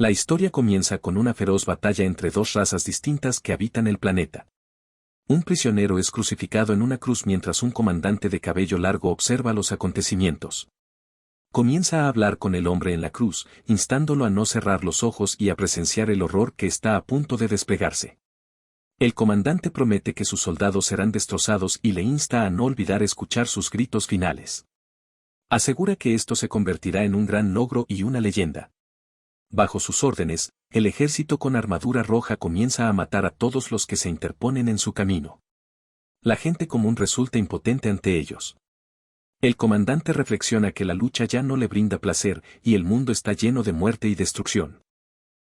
La historia comienza con una feroz batalla entre dos razas distintas que habitan el planeta. Un prisionero es crucificado en una cruz mientras un comandante de cabello largo observa los acontecimientos. Comienza a hablar con el hombre en la cruz, instándolo a no cerrar los ojos y a presenciar el horror que está a punto de desplegarse. El comandante promete que sus soldados serán destrozados y le insta a no olvidar escuchar sus gritos finales. Asegura que esto se convertirá en un gran logro y una leyenda. Bajo sus órdenes, el ejército con armadura roja comienza a matar a todos los que se interponen en su camino. La gente común resulta impotente ante ellos. El comandante reflexiona que la lucha ya no le brinda placer y el mundo está lleno de muerte y destrucción.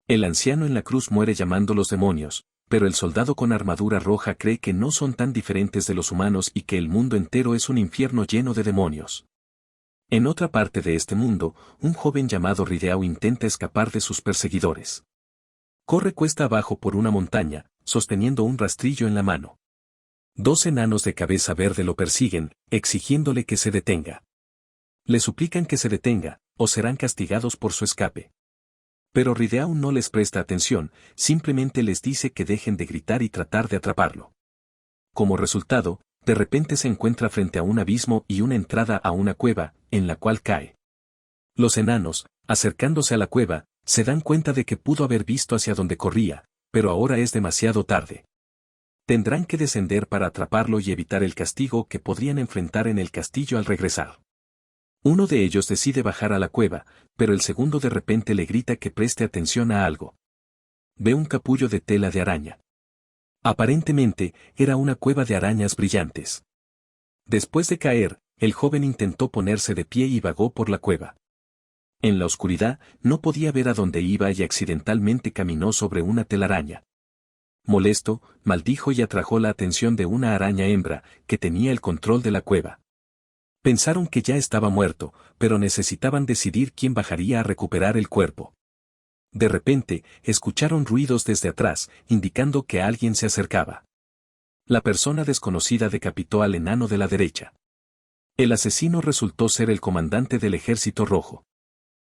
El anciano en la cruz muere llamando los demonios, pero el soldado con armadura roja cree que no son tan diferentes de los humanos y que el mundo entero es un infierno lleno de demonios. En otra parte de este mundo, un joven llamado Rideau intenta escapar de sus perseguidores. Corre cuesta abajo por una montaña, sosteniendo un rastrillo en la mano. Dos enanos de cabeza verde lo persiguen, exigiéndole que se detenga. Le suplican que se detenga, o serán castigados por su escape. Pero Rideau no les presta atención, simplemente les dice que dejen de gritar y tratar de atraparlo. Como resultado, de repente se encuentra frente a un abismo y una entrada a una cueva, en la cual cae. Los enanos, acercándose a la cueva, se dan cuenta de que pudo haber visto hacia donde corría, pero ahora es demasiado tarde. Tendrán que descender para atraparlo y evitar el castigo que podrían enfrentar en el castillo al regresar. Uno de ellos decide bajar a la cueva, pero el segundo de repente le grita que preste atención a algo. Ve un capullo de tela de araña. Aparentemente, era una cueva de arañas brillantes. Después de caer, el joven intentó ponerse de pie y vagó por la cueva. En la oscuridad, no podía ver a dónde iba y accidentalmente caminó sobre una telaraña. Molesto, maldijo y atrajo la atención de una araña hembra, que tenía el control de la cueva. Pensaron que ya estaba muerto, pero necesitaban decidir quién bajaría a recuperar el cuerpo. De repente, escucharon ruidos desde atrás, indicando que alguien se acercaba. La persona desconocida decapitó al enano de la derecha. El asesino resultó ser el comandante del Ejército Rojo.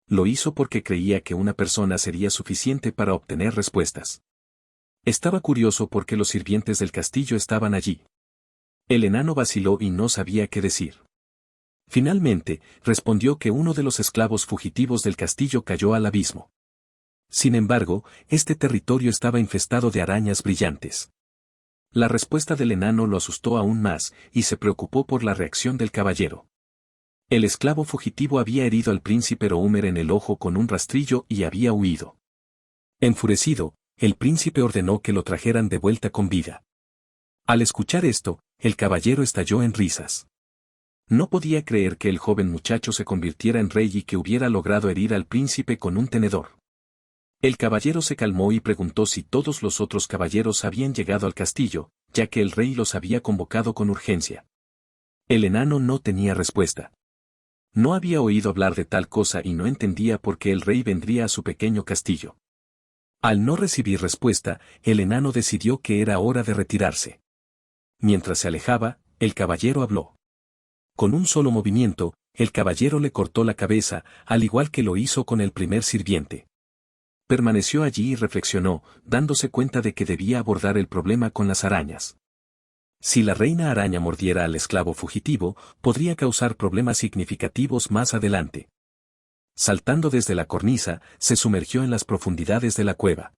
Lo hizo porque creía que una persona sería suficiente para obtener respuestas. Estaba curioso porque los sirvientes del castillo estaban allí. El enano vaciló y no sabía qué decir. Finalmente, respondió que uno de los esclavos fugitivos del castillo cayó al abismo. Sin embargo, este territorio estaba infestado de arañas brillantes. La respuesta del enano lo asustó aún más, y se preocupó por la reacción del caballero. El esclavo fugitivo había herido al príncipe Roumer en el ojo con un rastrillo y había huido. Enfurecido, el príncipe ordenó que lo trajeran de vuelta con vida. Al escuchar esto, el caballero estalló en risas. No podía creer que el joven muchacho se convirtiera en rey y que hubiera logrado herir al príncipe con un tenedor. El caballero se calmó y preguntó si todos los otros caballeros habían llegado al castillo, ya que el rey los había convocado con urgencia. El enano no tenía respuesta. No había oído hablar de tal cosa y no entendía por qué el rey vendría a su pequeño castillo. Al no recibir respuesta, el enano decidió que era hora de retirarse. Mientras se alejaba, el caballero habló. Con un solo movimiento, el caballero le cortó la cabeza, al igual que lo hizo con el primer sirviente. Permaneció allí y reflexionó, dándose cuenta de que debía abordar el problema con las arañas. Si la reina araña mordiera al esclavo fugitivo, podría causar problemas significativos más adelante. Saltando desde la cornisa, se sumergió en las profundidades de la cueva.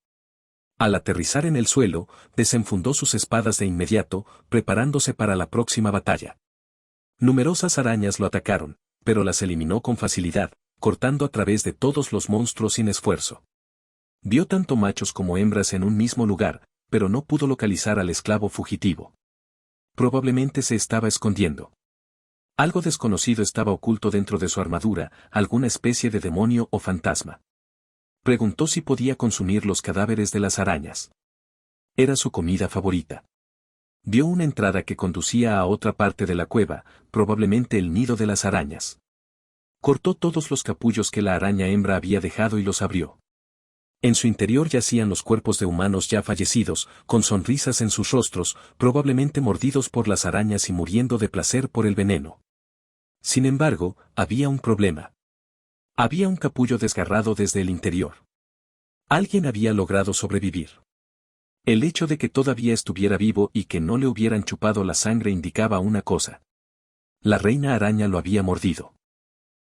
Al aterrizar en el suelo, desenfundó sus espadas de inmediato, preparándose para la próxima batalla. Numerosas arañas lo atacaron, pero las eliminó con facilidad, cortando a través de todos los monstruos sin esfuerzo. Vio tanto machos como hembras en un mismo lugar, pero no pudo localizar al esclavo fugitivo. Probablemente se estaba escondiendo. Algo desconocido estaba oculto dentro de su armadura, alguna especie de demonio o fantasma. Preguntó si podía consumir los cadáveres de las arañas. Era su comida favorita. Vio una entrada que conducía a otra parte de la cueva, probablemente el nido de las arañas. Cortó todos los capullos que la araña hembra había dejado y los abrió. En su interior yacían los cuerpos de humanos ya fallecidos, con sonrisas en sus rostros, probablemente mordidos por las arañas y muriendo de placer por el veneno. Sin embargo, había un problema. Había un capullo desgarrado desde el interior. Alguien había logrado sobrevivir. El hecho de que todavía estuviera vivo y que no le hubieran chupado la sangre indicaba una cosa. La reina araña lo había mordido.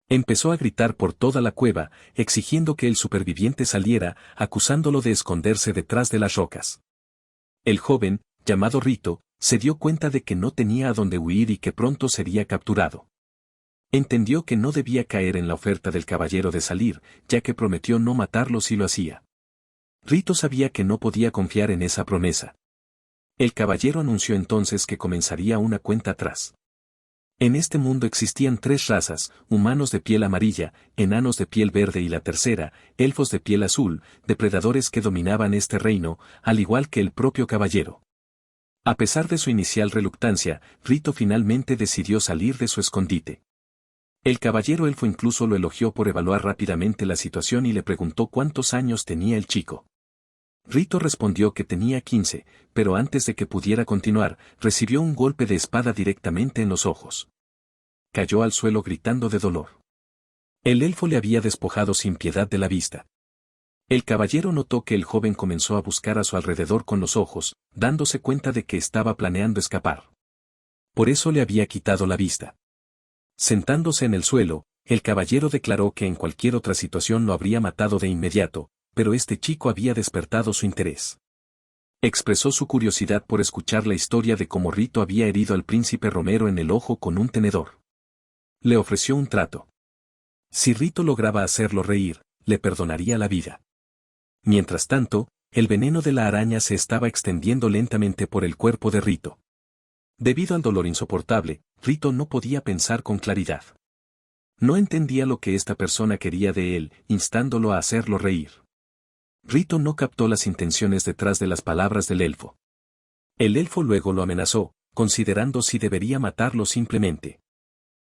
Empezó a gritar por toda la cueva, exigiendo que el superviviente saliera, acusándolo de esconderse detrás de las rocas. El joven, llamado Rito, se dio cuenta de que no tenía a dónde huir y que pronto sería capturado. Entendió que no debía caer en la oferta del caballero de salir, ya que prometió no matarlo si lo hacía. Rito sabía que no podía confiar en esa promesa. El caballero anunció entonces que comenzaría una cuenta atrás. En este mundo existían 3 razas, humanos de piel amarilla, enanos de piel verde y la tercera, elfos de piel azul, depredadores que dominaban este reino, al igual que el propio caballero. A pesar de su inicial reluctancia, Rito finalmente decidió salir de su escondite. El caballero elfo incluso lo elogió por evaluar rápidamente la situación y le preguntó cuántos años tenía el chico. Rito respondió que tenía 15, pero antes de que pudiera continuar, recibió un golpe de espada directamente en los ojos. Cayó al suelo gritando de dolor. El elfo le había despojado sin piedad de la vista. El caballero notó que el joven comenzó a buscar a su alrededor con los ojos, dándose cuenta de que estaba planeando escapar. Por eso le había quitado la vista. Sentándose en el suelo, el caballero declaró que en cualquier otra situación lo habría matado de inmediato, pero este chico había despertado su interés. Expresó su curiosidad por escuchar la historia de cómo Rito había herido al príncipe Romero en el ojo con un tenedor. Le ofreció un trato. Si Rito lograba hacerlo reír, le perdonaría la vida. Mientras tanto, el veneno de la araña se estaba extendiendo lentamente por el cuerpo de Rito. Debido al dolor insoportable, Rito no podía pensar con claridad. No entendía lo que esta persona quería de él, instándolo a hacerlo reír. Rito no captó las intenciones detrás de las palabras del elfo. El elfo luego lo amenazó, considerando si debería matarlo simplemente.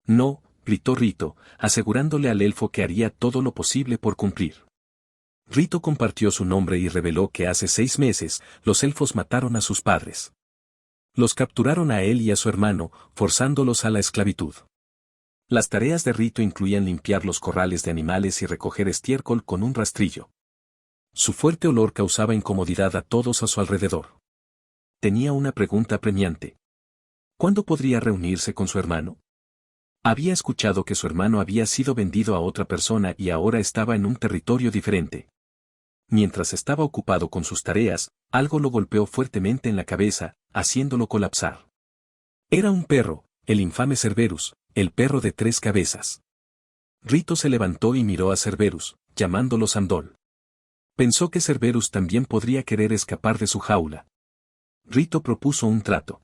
No, gritó Rito, asegurándole al elfo que haría todo lo posible por cumplir. Rito compartió su nombre y reveló que hace 6 meses, los elfos mataron a sus padres. Los capturaron a él y a su hermano, forzándolos a la esclavitud. Las tareas de Rito incluían limpiar los corrales de animales y recoger estiércol con un rastrillo. Su fuerte olor causaba incomodidad a todos a su alrededor. Tenía una pregunta apremiante. ¿Cuándo podría reunirse con su hermano? Había escuchado que su hermano había sido vendido a otra persona y ahora estaba en un territorio diferente. Mientras estaba ocupado con sus tareas, algo lo golpeó fuertemente en la cabeza, haciéndolo colapsar. Era un perro, el infame Cerberus, el perro de 3 cabezas. Rito se levantó y miró a Cerberus, llamándolo Sandol. Pensó que Cerberus también podría querer escapar de su jaula. Rito propuso un trato.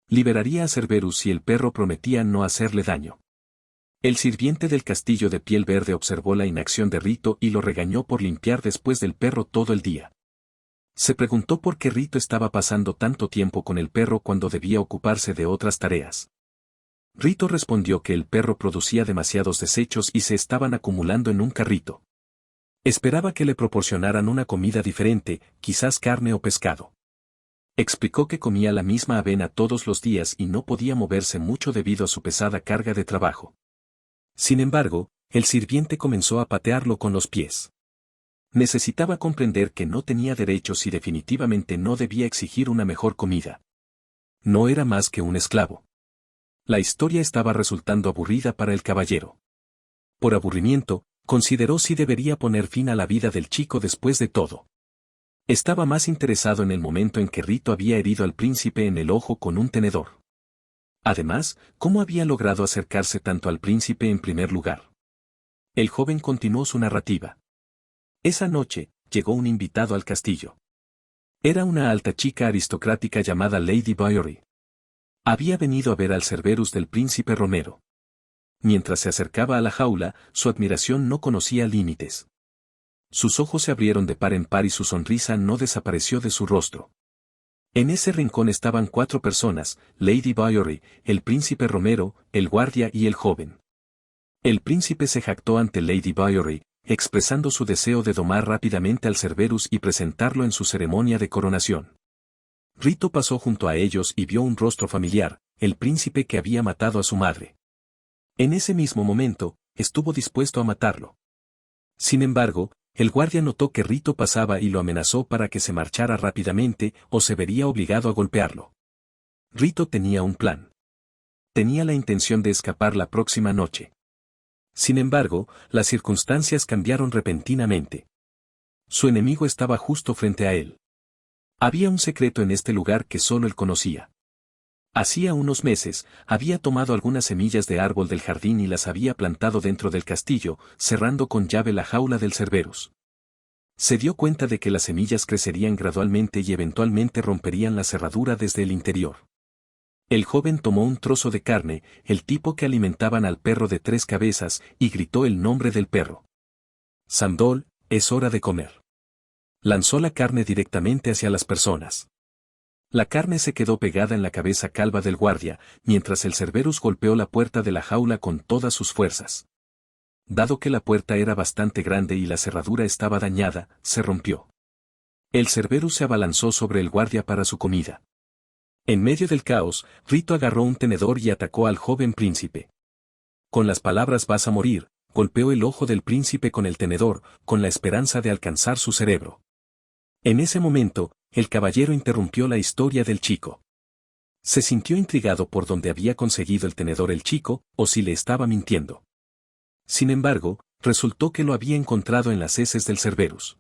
Liberaría a Cerberus si el perro prometía no hacerle daño. El sirviente del castillo de piel verde observó la inacción de Rito y lo regañó por limpiar después del perro todo el día. Se preguntó por qué Rito estaba pasando tanto tiempo con el perro cuando debía ocuparse de otras tareas. Rito respondió que el perro producía demasiados desechos y se estaban acumulando en un carrito. Esperaba que le proporcionaran una comida diferente, quizás carne o pescado. Explicó que comía la misma avena todos los días y no podía moverse mucho debido a su pesada carga de trabajo. Sin embargo, el sirviente comenzó a patearlo con los pies. Necesitaba comprender que no tenía derechos y definitivamente no debía exigir una mejor comida. No era más que un esclavo. La historia estaba resultando aburrida para el caballero. Por aburrimiento, consideró si debería poner fin a la vida del chico después de todo. Estaba más interesado en el momento en que Rito había herido al príncipe en el ojo con un tenedor. Además, ¿cómo había logrado acercarse tanto al príncipe en primer lugar? El joven continuó su narrativa. Esa noche, llegó un invitado al castillo. Era una alta chica aristocrática llamada Lady Biory. Había venido a ver al Cerberus del príncipe Romero. Mientras se acercaba a la jaula, su admiración no conocía límites. Sus ojos se abrieron de par en par y su sonrisa no desapareció de su rostro. En ese rincón estaban 4 personas, Lady Biory, el príncipe Romero, el guardia y el joven. El príncipe se jactó ante Lady Biory, expresando su deseo de domar rápidamente al Cerberus y presentarlo en su ceremonia de coronación. Rito pasó junto a ellos y vio un rostro familiar, el príncipe que había matado a su madre. En ese mismo momento, estuvo dispuesto a matarlo. Sin embargo, El guardia notó que Rito pasaba y lo amenazó para que se marchara rápidamente o se vería obligado a golpearlo. Rito tenía un plan. Tenía la intención de escapar la próxima noche. Sin embargo, las circunstancias cambiaron repentinamente. Su enemigo estaba justo frente a él. Había un secreto en este lugar que solo él conocía. Hacía unos meses, había tomado algunas semillas de árbol del jardín y las había plantado dentro del castillo, cerrando con llave la jaula del Cerberus. Se dio cuenta de que las semillas crecerían gradualmente y eventualmente romperían la cerradura desde el interior. El joven tomó un trozo de carne, el tipo que alimentaban al perro de 3 cabezas, y gritó el nombre del perro. Sandol, es hora de comer. Lanzó la carne directamente hacia las personas. La carne se quedó pegada en la cabeza calva del guardia, mientras el Cerberus golpeó la puerta de la jaula con todas sus fuerzas. Dado que la puerta era bastante grande y la cerradura estaba dañada, se rompió. El Cerberus se abalanzó sobre el guardia para su comida. En medio del caos, Rito agarró un tenedor y atacó al joven príncipe. Con las palabras "vas a morir", golpeó el ojo del príncipe con el tenedor, con la esperanza de alcanzar su cerebro. En ese momento, el caballero interrumpió la historia del chico. Se sintió intrigado por dónde había conseguido el tenedor el chico, o si le estaba mintiendo. Sin embargo, resultó que lo había encontrado en las heces del Cerberus.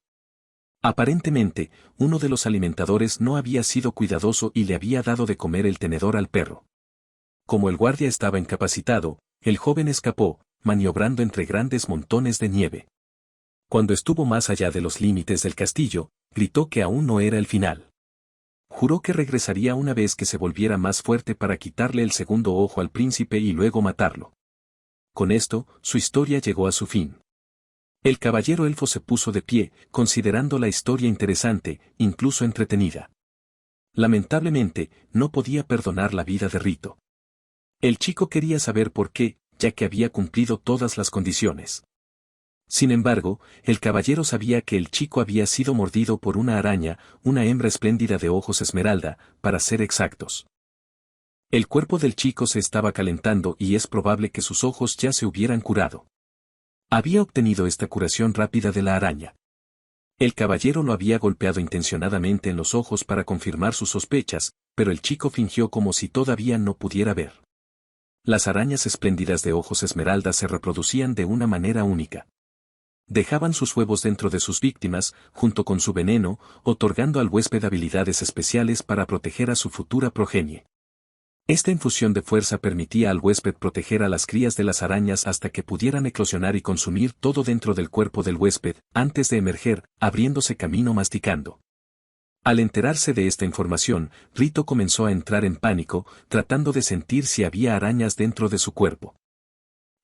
Aparentemente, uno de los alimentadores no había sido cuidadoso y le había dado de comer el tenedor al perro. Como el guardia estaba incapacitado, el joven escapó, maniobrando entre grandes montones de nieve. Cuando estuvo más allá de los límites del castillo, gritó que aún no era el final. Juró que regresaría una vez que se volviera más fuerte para quitarle el segundo ojo al príncipe y luego matarlo. Con esto, su historia llegó a su fin. El caballero elfo se puso de pie, considerando la historia interesante, incluso entretenida. Lamentablemente, no podía perdonar la vida de Rito. El chico quería saber por qué, ya que había cumplido todas las condiciones. Sin embargo, el caballero sabía que el chico había sido mordido por una araña, una hembra espléndida de ojos esmeralda, para ser exactos. El cuerpo del chico se estaba calentando y es probable que sus ojos ya se hubieran curado. Había obtenido esta curación rápida de la araña. El caballero lo había golpeado intencionadamente en los ojos para confirmar sus sospechas, pero el chico fingió como si todavía no pudiera ver. Las arañas espléndidas de ojos esmeralda se reproducían de una manera única. Dejaban sus huevos dentro de sus víctimas, junto con su veneno, otorgando al huésped habilidades especiales para proteger a su futura progenie. Esta infusión de fuerza permitía al huésped proteger a las crías de las arañas hasta que pudieran eclosionar y consumir todo dentro del cuerpo del huésped, antes de emerger, abriéndose camino masticando. Al enterarse de esta información, Rito comenzó a entrar en pánico, tratando de sentir si había arañas dentro de su cuerpo.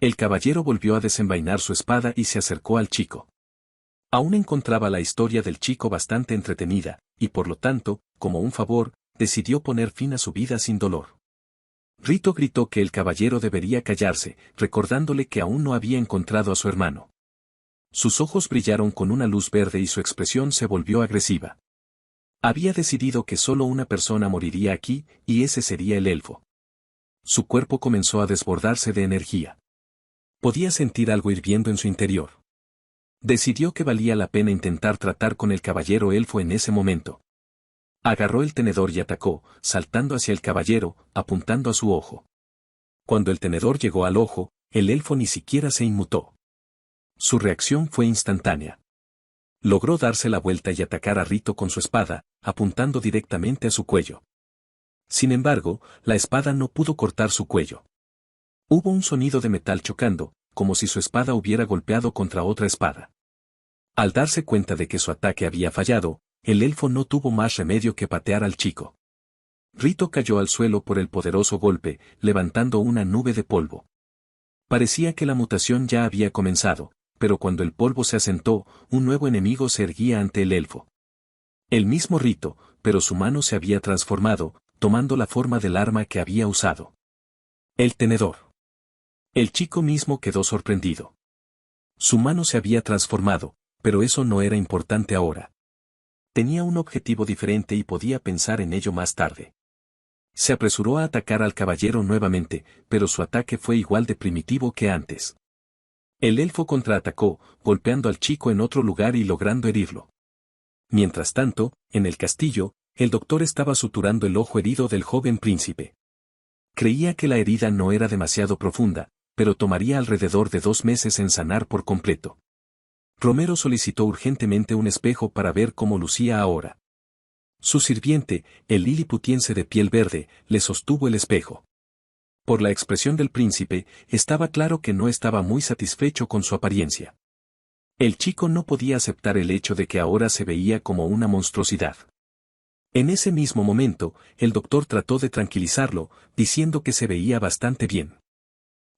El caballero volvió a desenvainar su espada y se acercó al chico. Aún encontraba la historia del chico bastante entretenida, y por lo tanto, como un favor, decidió poner fin a su vida sin dolor. Rito gritó que el caballero debería callarse, recordándole que aún no había encontrado a su hermano. Sus ojos brillaron con una luz verde y su expresión se volvió agresiva. Había decidido que solo una persona moriría aquí, y ese sería el elfo. Su cuerpo comenzó a desbordarse de energía. Podía sentir algo hirviendo en su interior. Decidió que valía la pena intentar tratar con el caballero elfo en ese momento. Agarró el tenedor y atacó, saltando hacia el caballero, apuntando a su ojo. Cuando el tenedor llegó al ojo, el elfo ni siquiera se inmutó. Su reacción fue instantánea. Logró darse la vuelta y atacar a Rito con su espada, apuntando directamente a su cuello. Sin embargo, la espada no pudo cortar su cuello. Hubo un sonido de metal chocando, como si su espada hubiera golpeado contra otra espada. Al darse cuenta de que su ataque había fallado, el elfo no tuvo más remedio que patear al chico. Rito cayó al suelo por el poderoso golpe, levantando una nube de polvo. Parecía que la mutación ya había comenzado, pero cuando el polvo se asentó, un nuevo enemigo se erguía ante el elfo. El mismo Rito, pero su mano se había transformado, tomando la forma del arma que había usado. El tenedor. El chico mismo quedó sorprendido. Su mano se había transformado, pero eso no era importante ahora. Tenía un objetivo diferente y podía pensar en ello más tarde. Se apresuró a atacar al caballero nuevamente, pero su ataque fue igual de primitivo que antes. El elfo contraatacó, golpeando al chico en otro lugar y logrando herirlo. Mientras tanto, en el castillo, el doctor estaba suturando el ojo herido del joven príncipe. Creía que la herida no era demasiado profunda, pero tomaría alrededor de 2 meses en sanar por completo. Romero solicitó urgentemente un espejo para ver cómo lucía ahora. Su sirviente, el liliputiense de piel verde, le sostuvo el espejo. Por la expresión del príncipe, estaba claro que no estaba muy satisfecho con su apariencia. El chico no podía aceptar el hecho de que ahora se veía como una monstruosidad. En ese mismo momento, el doctor trató de tranquilizarlo, diciendo que se veía bastante bien.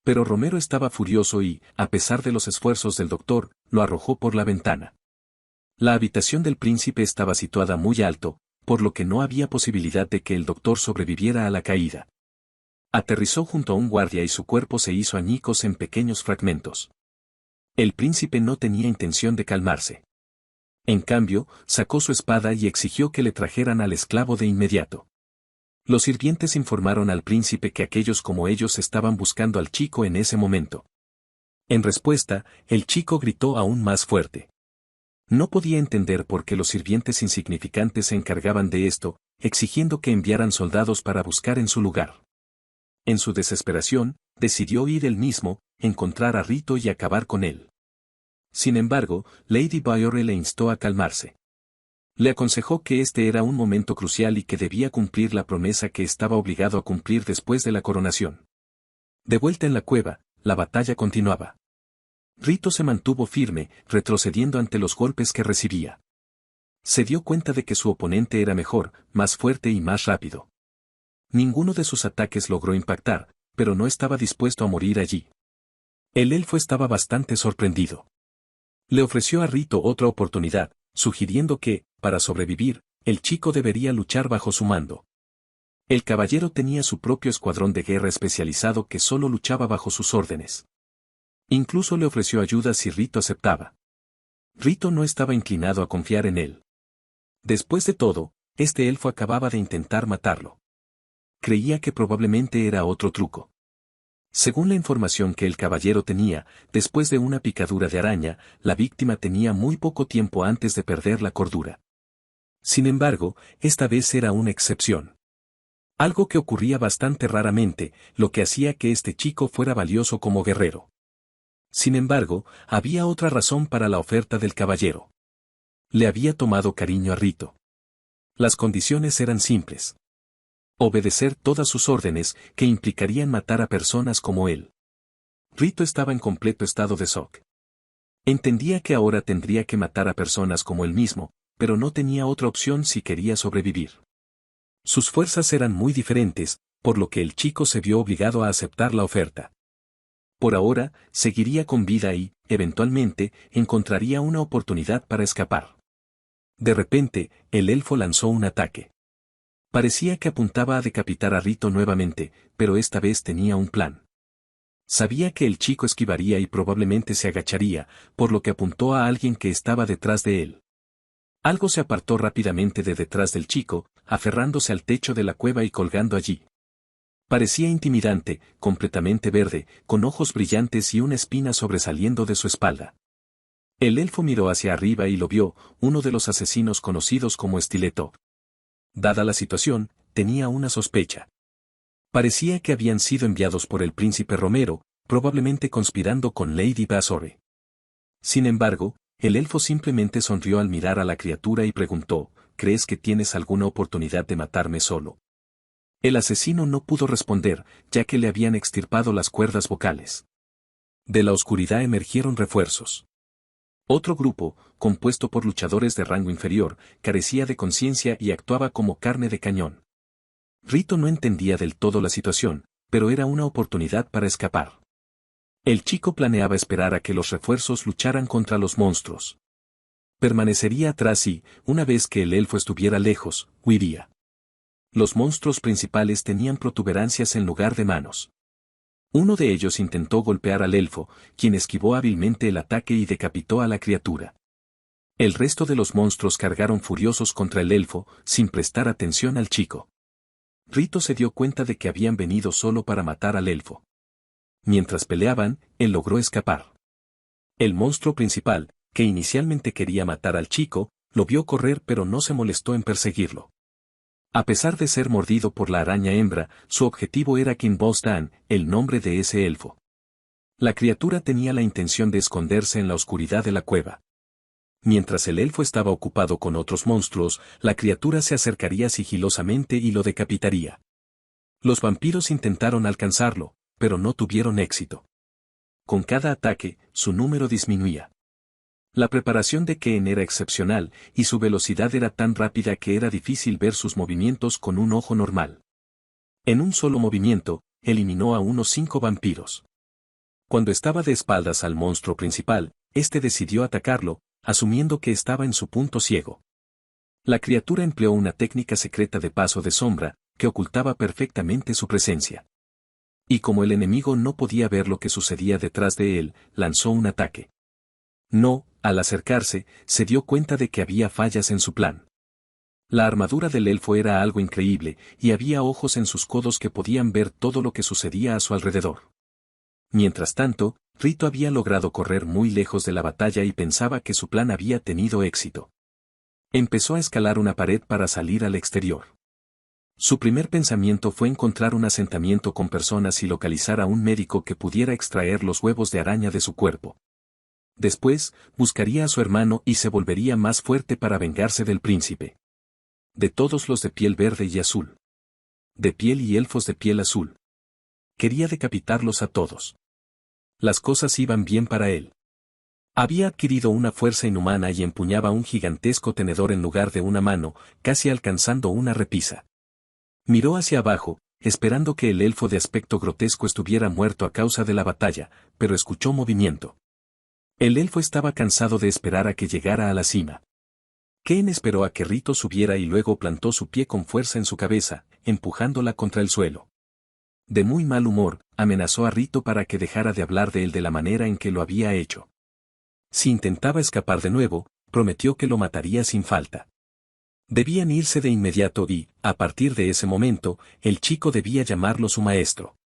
Pero Romero estaba furioso y, a pesar de los esfuerzos del doctor, lo arrojó por la ventana. La habitación del príncipe estaba situada muy alto, por lo que no había posibilidad de que el doctor sobreviviera a la caída. Aterrizó junto a un guardia y su cuerpo se hizo añicos en pequeños fragmentos. El príncipe no tenía intención de calmarse. En cambio, sacó su espada y exigió que le trajeran al esclavo de inmediato. Los sirvientes informaron al príncipe que aquellos como ellos estaban buscando al chico en ese momento. En respuesta, el chico gritó aún más fuerte. No podía entender por qué los sirvientes insignificantes se encargaban de esto, exigiendo que enviaran soldados para buscar en su lugar. En su desesperación, decidió ir él mismo, encontrar a Rito y acabar con él. Sin embargo, Lady Byron le instó a calmarse. Le aconsejó que este era un momento crucial y que debía cumplir la promesa que estaba obligado a cumplir después de la coronación. De vuelta en la cueva, la batalla continuaba. Rito se mantuvo firme, retrocediendo ante los golpes que recibía. Se dio cuenta de que su oponente era mejor, más fuerte y más rápido. Ninguno de sus ataques logró impactar, pero no estaba dispuesto a morir allí. El elfo estaba bastante sorprendido. Le ofreció a Rito otra oportunidad, sugiriendo que, para sobrevivir, el chico debería luchar bajo su mando. El caballero tenía su propio escuadrón de guerra especializado que solo luchaba bajo sus órdenes. Incluso le ofreció ayuda si Rito aceptaba. Rito no estaba inclinado a confiar en él. Después de todo, este elfo acababa de intentar matarlo. Creía que probablemente era otro truco. Según la información que el caballero tenía, después de una picadura de araña, la víctima tenía muy poco tiempo antes de perder la cordura. Sin embargo, esta vez era una excepción. Algo que ocurría bastante raramente, lo que hacía que este chico fuera valioso como guerrero. Sin embargo, había otra razón para la oferta del caballero. Le había tomado cariño a Rito. Las condiciones eran simples. Obedecer todas sus órdenes, que implicarían matar a personas como él. Rito estaba en completo estado de shock. Entendía que ahora tendría que matar a personas como él mismo, pero no tenía otra opción si quería sobrevivir. Sus fuerzas eran muy diferentes, por lo que el chico se vio obligado a aceptar la oferta. Por ahora, seguiría con vida y, eventualmente, encontraría una oportunidad para escapar. De repente, el elfo lanzó un ataque. Parecía que apuntaba a decapitar a Rito nuevamente, pero esta vez tenía un plan. Sabía que el chico esquivaría y probablemente se agacharía, por lo que apuntó a alguien que estaba detrás de él. Algo se apartó rápidamente de detrás del chico, aferrándose al techo de la cueva y colgando allí. Parecía intimidante, completamente verde, con ojos brillantes y una espina sobresaliendo de su espalda. El elfo miró hacia arriba y lo vio, uno de los asesinos conocidos como Stiletto. Dada la situación, tenía una sospecha. Parecía que habían sido enviados por el príncipe Romero, probablemente conspirando con Lady Bazore. Sin embargo, el elfo simplemente sonrió al mirar a la criatura y preguntó, ¿crees que tienes alguna oportunidad de matarme solo? El asesino no pudo responder, ya que le habían extirpado las cuerdas vocales. De la oscuridad emergieron refuerzos. Otro grupo, compuesto por luchadores de rango inferior, carecía de conciencia y actuaba como carne de cañón. Rito no entendía del todo la situación, pero era una oportunidad para escapar. El chico planeaba esperar a que los refuerzos lucharan contra los monstruos. Permanecería atrás y, una vez que el elfo estuviera lejos, huiría. Los monstruos principales tenían protuberancias en lugar de manos. Uno de ellos intentó golpear al elfo, quien esquivó hábilmente el ataque y decapitó a la criatura. El resto de los monstruos cargaron furiosos contra el elfo, sin prestar atención al chico. Rito se dio cuenta de que habían venido solo para matar al elfo. Mientras peleaban, él logró escapar. El monstruo principal, que inicialmente quería matar al chico, lo vio correr pero no se molestó en perseguirlo. A pesar de ser mordido por la araña hembra, su objetivo era Kinbostan, el nombre de ese elfo. La criatura tenía la intención de esconderse en la oscuridad de la cueva. Mientras el elfo estaba ocupado con otros monstruos, la criatura se acercaría sigilosamente y lo decapitaría. Los vampiros intentaron alcanzarlo, pero no tuvieron éxito. Con cada ataque, su número disminuía. La preparación de Keen era excepcional, y su velocidad era tan rápida que era difícil ver sus movimientos con un ojo normal. En un solo movimiento, eliminó a unos 5 vampiros. Cuando estaba de espaldas al monstruo principal, este decidió atacarlo, asumiendo que estaba en su punto ciego. La criatura empleó una técnica secreta de paso de sombra, que ocultaba perfectamente su presencia. Y como el enemigo no podía ver lo que sucedía detrás de él, lanzó un ataque. No, al acercarse, se dio cuenta de que había fallas en su plan. La armadura del elfo era algo increíble, y había ojos en sus codos que podían ver todo lo que sucedía a su alrededor. Mientras tanto, Rito había logrado correr muy lejos de la batalla y pensaba que su plan había tenido éxito. Empezó a escalar una pared para salir al exterior. Su primer pensamiento fue encontrar un asentamiento con personas y localizar a un médico que pudiera extraer los huevos de araña de su cuerpo. Después, buscaría a su hermano y se volvería más fuerte para vengarse del príncipe. De todos los de piel verde y azul. De piel y elfos de piel azul. Quería decapitarlos a todos. Las cosas iban bien para él. Había adquirido una fuerza inhumana y empuñaba un gigantesco tenedor en lugar de una mano, casi alcanzando una repisa. Miró hacia abajo, esperando que el elfo de aspecto grotesco estuviera muerto a causa de la batalla, pero escuchó movimiento. El elfo estaba cansado de esperar a que llegara a la cima. Keen esperó a que Rito subiera y luego plantó su pie con fuerza en su cabeza, empujándola contra el suelo. De muy mal humor, amenazó a Rito para que dejara de hablar de él de la manera en que lo había hecho. Si intentaba escapar de nuevo, prometió que lo mataría sin falta. Debían irse de inmediato y, a partir de ese momento, el chico debía llamarlo su maestro.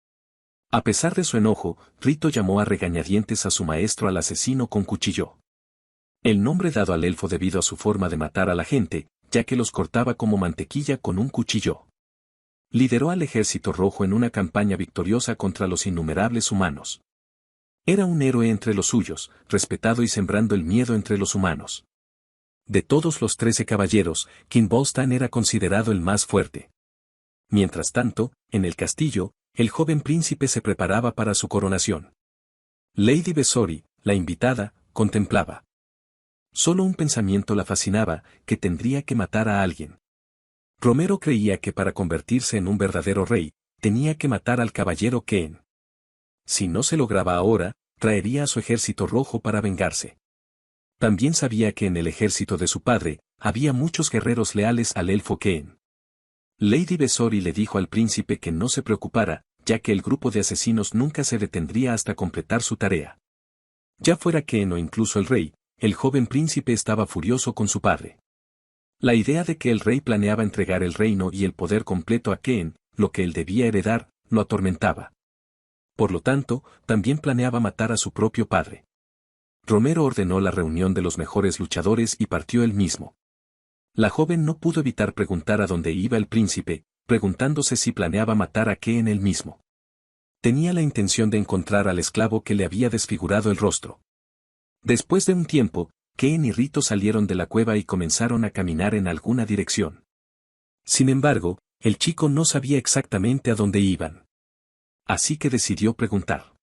A pesar de su enojo, Rito llamó a regañadientes a su maestro al asesino con cuchillo. El nombre dado al elfo debido a su forma de matar a la gente, ya que los cortaba como mantequilla con un cuchillo. Lideró al ejército rojo en una campaña victoriosa contra los innumerables humanos. Era un héroe entre los suyos, respetado y sembrando el miedo entre los humanos. De todos los 13 caballeros, Kinbostan era considerado el más fuerte. Mientras tanto, en el castillo, el joven príncipe se preparaba para su coronación. Lady Besori, la invitada, contemplaba. Solo un pensamiento la fascinaba, que tendría que matar a alguien. Romero creía que para convertirse en un verdadero rey, tenía que matar al caballero Keen. Si no se lograba ahora, traería a su ejército rojo para vengarse. También sabía que en el ejército de su padre, había muchos guerreros leales al elfo Keen. Lady Besori le dijo al príncipe que no se preocupara, ya que el grupo de asesinos nunca se detendría hasta completar su tarea. Ya fuera Keen o incluso el rey, el joven príncipe estaba furioso con su padre. La idea de que el rey planeaba entregar el reino y el poder completo a Keen, lo que él debía heredar, lo atormentaba. Por lo tanto, también planeaba matar a su propio padre. Romero ordenó la reunión de los mejores luchadores y partió él mismo. La joven no pudo evitar preguntar a dónde iba el príncipe, preguntándose si planeaba matar a Keen él mismo. Tenía la intención de encontrar al esclavo que le había desfigurado el rostro. Después de un tiempo, Keen y Rito salieron de la cueva y comenzaron a caminar en alguna dirección. Sin embargo, el chico no sabía exactamente a dónde iban. Así que decidió preguntar.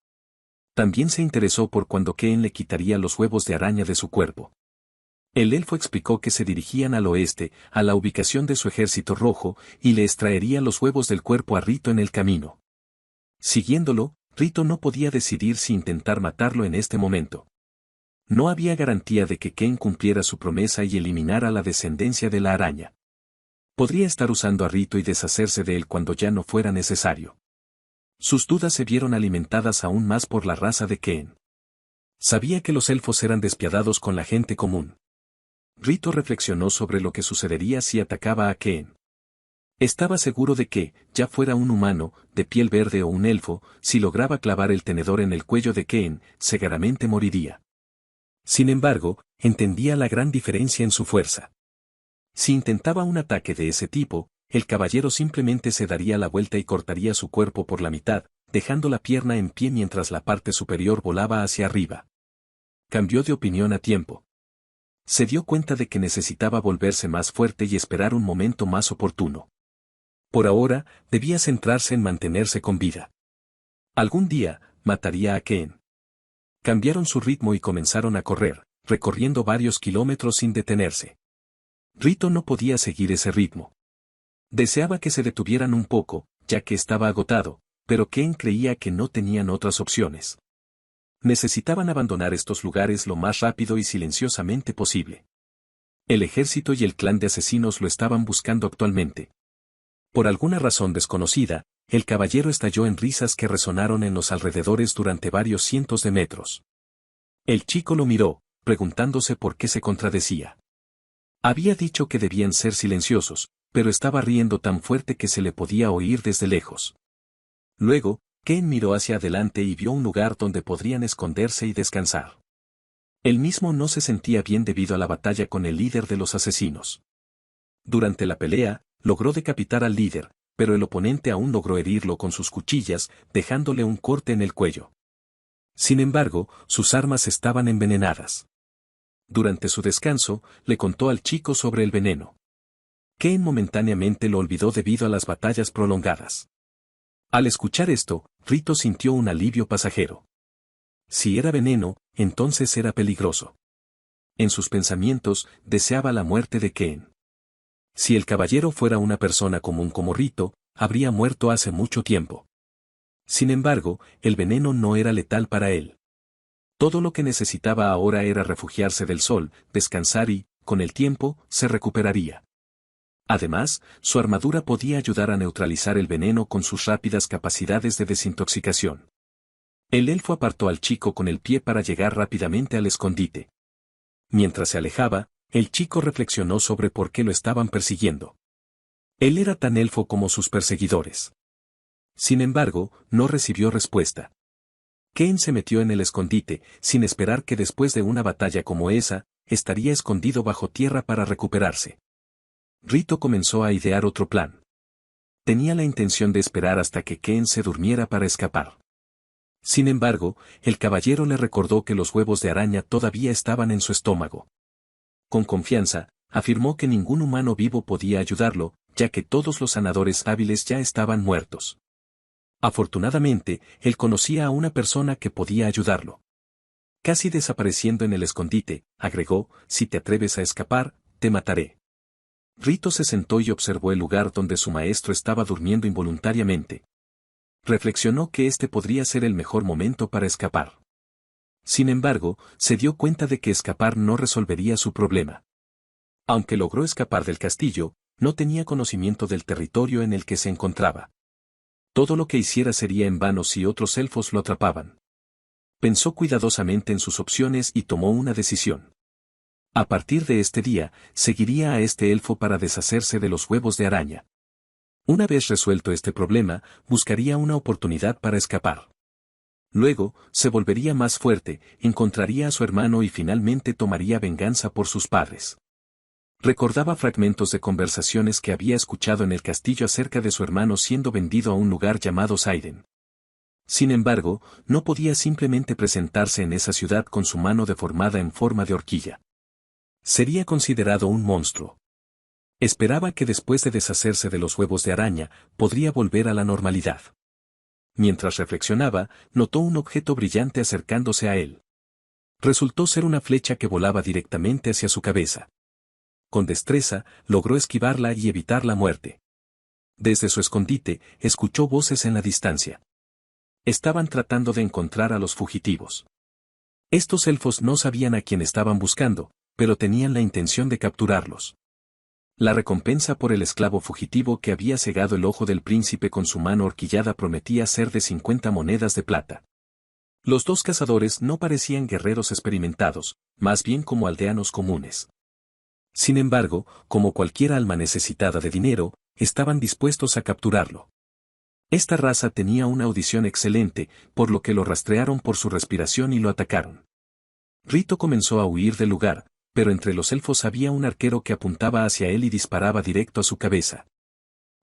También se interesó por cuándo Keen le quitaría los huevos de araña de su cuerpo. El elfo explicó que se dirigían al oeste, a la ubicación de su ejército rojo, y le extraería los huevos del cuerpo a Rito en el camino. Siguiéndolo, Rito no podía decidir si intentar matarlo en este momento. No había garantía de que Keen cumpliera su promesa y eliminara la descendencia de la araña. Podría estar usando a Rito y deshacerse de él cuando ya no fuera necesario. Sus dudas se vieron alimentadas aún más por la raza de Keen. Sabía que los elfos eran despiadados con la gente común. Rito reflexionó sobre lo que sucedería si atacaba a Keen. Estaba seguro de que, ya fuera un humano, de piel verde o un elfo, si lograba clavar el tenedor en el cuello de Keen, seguramente moriría. Sin embargo, entendía la gran diferencia en su fuerza. Si intentaba un ataque de ese tipo, el caballero simplemente se daría la vuelta y cortaría su cuerpo por la mitad, dejando la pierna en pie mientras la parte superior volaba hacia arriba. Cambió de opinión a tiempo. Se dio cuenta de que necesitaba volverse más fuerte y esperar un momento más oportuno. Por ahora, debía centrarse en mantenerse con vida. Algún día, mataría a Ken. Cambiaron su ritmo y comenzaron a correr, recorriendo varios kilómetros sin detenerse. Rito no podía seguir ese ritmo. Deseaba que se detuvieran un poco, ya que estaba agotado, pero Ken creía que no tenían otras opciones. Necesitaban abandonar estos lugares lo más rápido y silenciosamente posible. El ejército y el clan de asesinos lo estaban buscando actualmente. Por alguna razón desconocida, el caballero estalló en risas que resonaron en los alrededores durante varios cientos de metros. El chico lo miró, preguntándose por qué se contradecía. Había dicho que debían ser silenciosos, pero estaba riendo tan fuerte que se le podía oír desde lejos. Luego, Ken miró hacia adelante y vio un lugar donde podrían esconderse y descansar. Él mismo no se sentía bien debido a la batalla con el líder de los asesinos. Durante la pelea, logró decapitar al líder, pero el oponente aún logró herirlo con sus cuchillas, dejándole un corte en el cuello. Sin embargo, sus armas estaban envenenadas. Durante su descanso, le contó al chico sobre el veneno. Ken momentáneamente lo olvidó debido a las batallas prolongadas. Al escuchar esto, Rito sintió un alivio pasajero. Si era veneno, entonces era peligroso. En sus pensamientos, deseaba la muerte de Ken. Si el caballero fuera una persona común como Rito, habría muerto hace mucho tiempo. Sin embargo, el veneno no era letal para él. Todo lo que necesitaba ahora era refugiarse del sol, descansar y, con el tiempo, se recuperaría. Además, su armadura podía ayudar a neutralizar el veneno con sus rápidas capacidades de desintoxicación. El elfo apartó al chico con el pie para llegar rápidamente al escondite. Mientras se alejaba, el chico reflexionó sobre por qué lo estaban persiguiendo. Él era tan elfo como sus perseguidores. Sin embargo, no recibió respuesta. Ken se metió en el escondite, sin esperar que después de una batalla como esa, estaría escondido bajo tierra para recuperarse. Rito comenzó a idear otro plan. Tenía la intención de esperar hasta que Ken se durmiera para escapar. Sin embargo, el caballero le recordó que los huevos de araña todavía estaban en su estómago. Con confianza, afirmó que ningún humano vivo podía ayudarlo, ya que todos los sanadores hábiles ya estaban muertos. Afortunadamente, él conocía a una persona que podía ayudarlo. Casi desapareciendo en el escondite, agregó, si te atreves a escapar, te mataré. Rito se sentó y observó el lugar donde su maestro estaba durmiendo involuntariamente. Reflexionó que este podría ser el mejor momento para escapar. Sin embargo, se dio cuenta de que escapar no resolvería su problema. Aunque logró escapar del castillo, no tenía conocimiento del territorio en el que se encontraba. Todo lo que hiciera sería en vano si otros elfos lo atrapaban. Pensó cuidadosamente en sus opciones y tomó una decisión. A partir de este día, seguiría a este elfo para deshacerse de los huevos de araña. Una vez resuelto este problema, buscaría una oportunidad para escapar. Luego, se volvería más fuerte, encontraría a su hermano y finalmente tomaría venganza por sus padres. Recordaba fragmentos de conversaciones que había escuchado en el castillo acerca de su hermano siendo vendido a un lugar llamado Saiden. Sin embargo, no podía simplemente presentarse en esa ciudad con su mano deformada en forma de horquilla. Sería considerado un monstruo. Esperaba que después de deshacerse de los huevos de araña, podría volver a la normalidad. Mientras reflexionaba, notó un objeto brillante acercándose a él. Resultó ser una flecha que volaba directamente hacia su cabeza. Con destreza, logró esquivarla y evitar la muerte. Desde su escondite, escuchó voces en la distancia. Estaban tratando de encontrar a los fugitivos. Estos elfos no sabían a quién estaban buscando, pero tenían la intención de capturarlos. La recompensa por el esclavo fugitivo que había cegado el ojo del príncipe con su mano horquillada prometía ser de 50 monedas de plata. Los dos cazadores no parecían guerreros experimentados, más bien como aldeanos comunes. Sin embargo, como cualquier alma necesitada de dinero, estaban dispuestos a capturarlo. Esta raza tenía una audición excelente, por lo que lo rastrearon por su respiración y lo atacaron. Rito comenzó a huir del lugar, pero entre los elfos había un arquero que apuntaba hacia él y disparaba directo a su cabeza.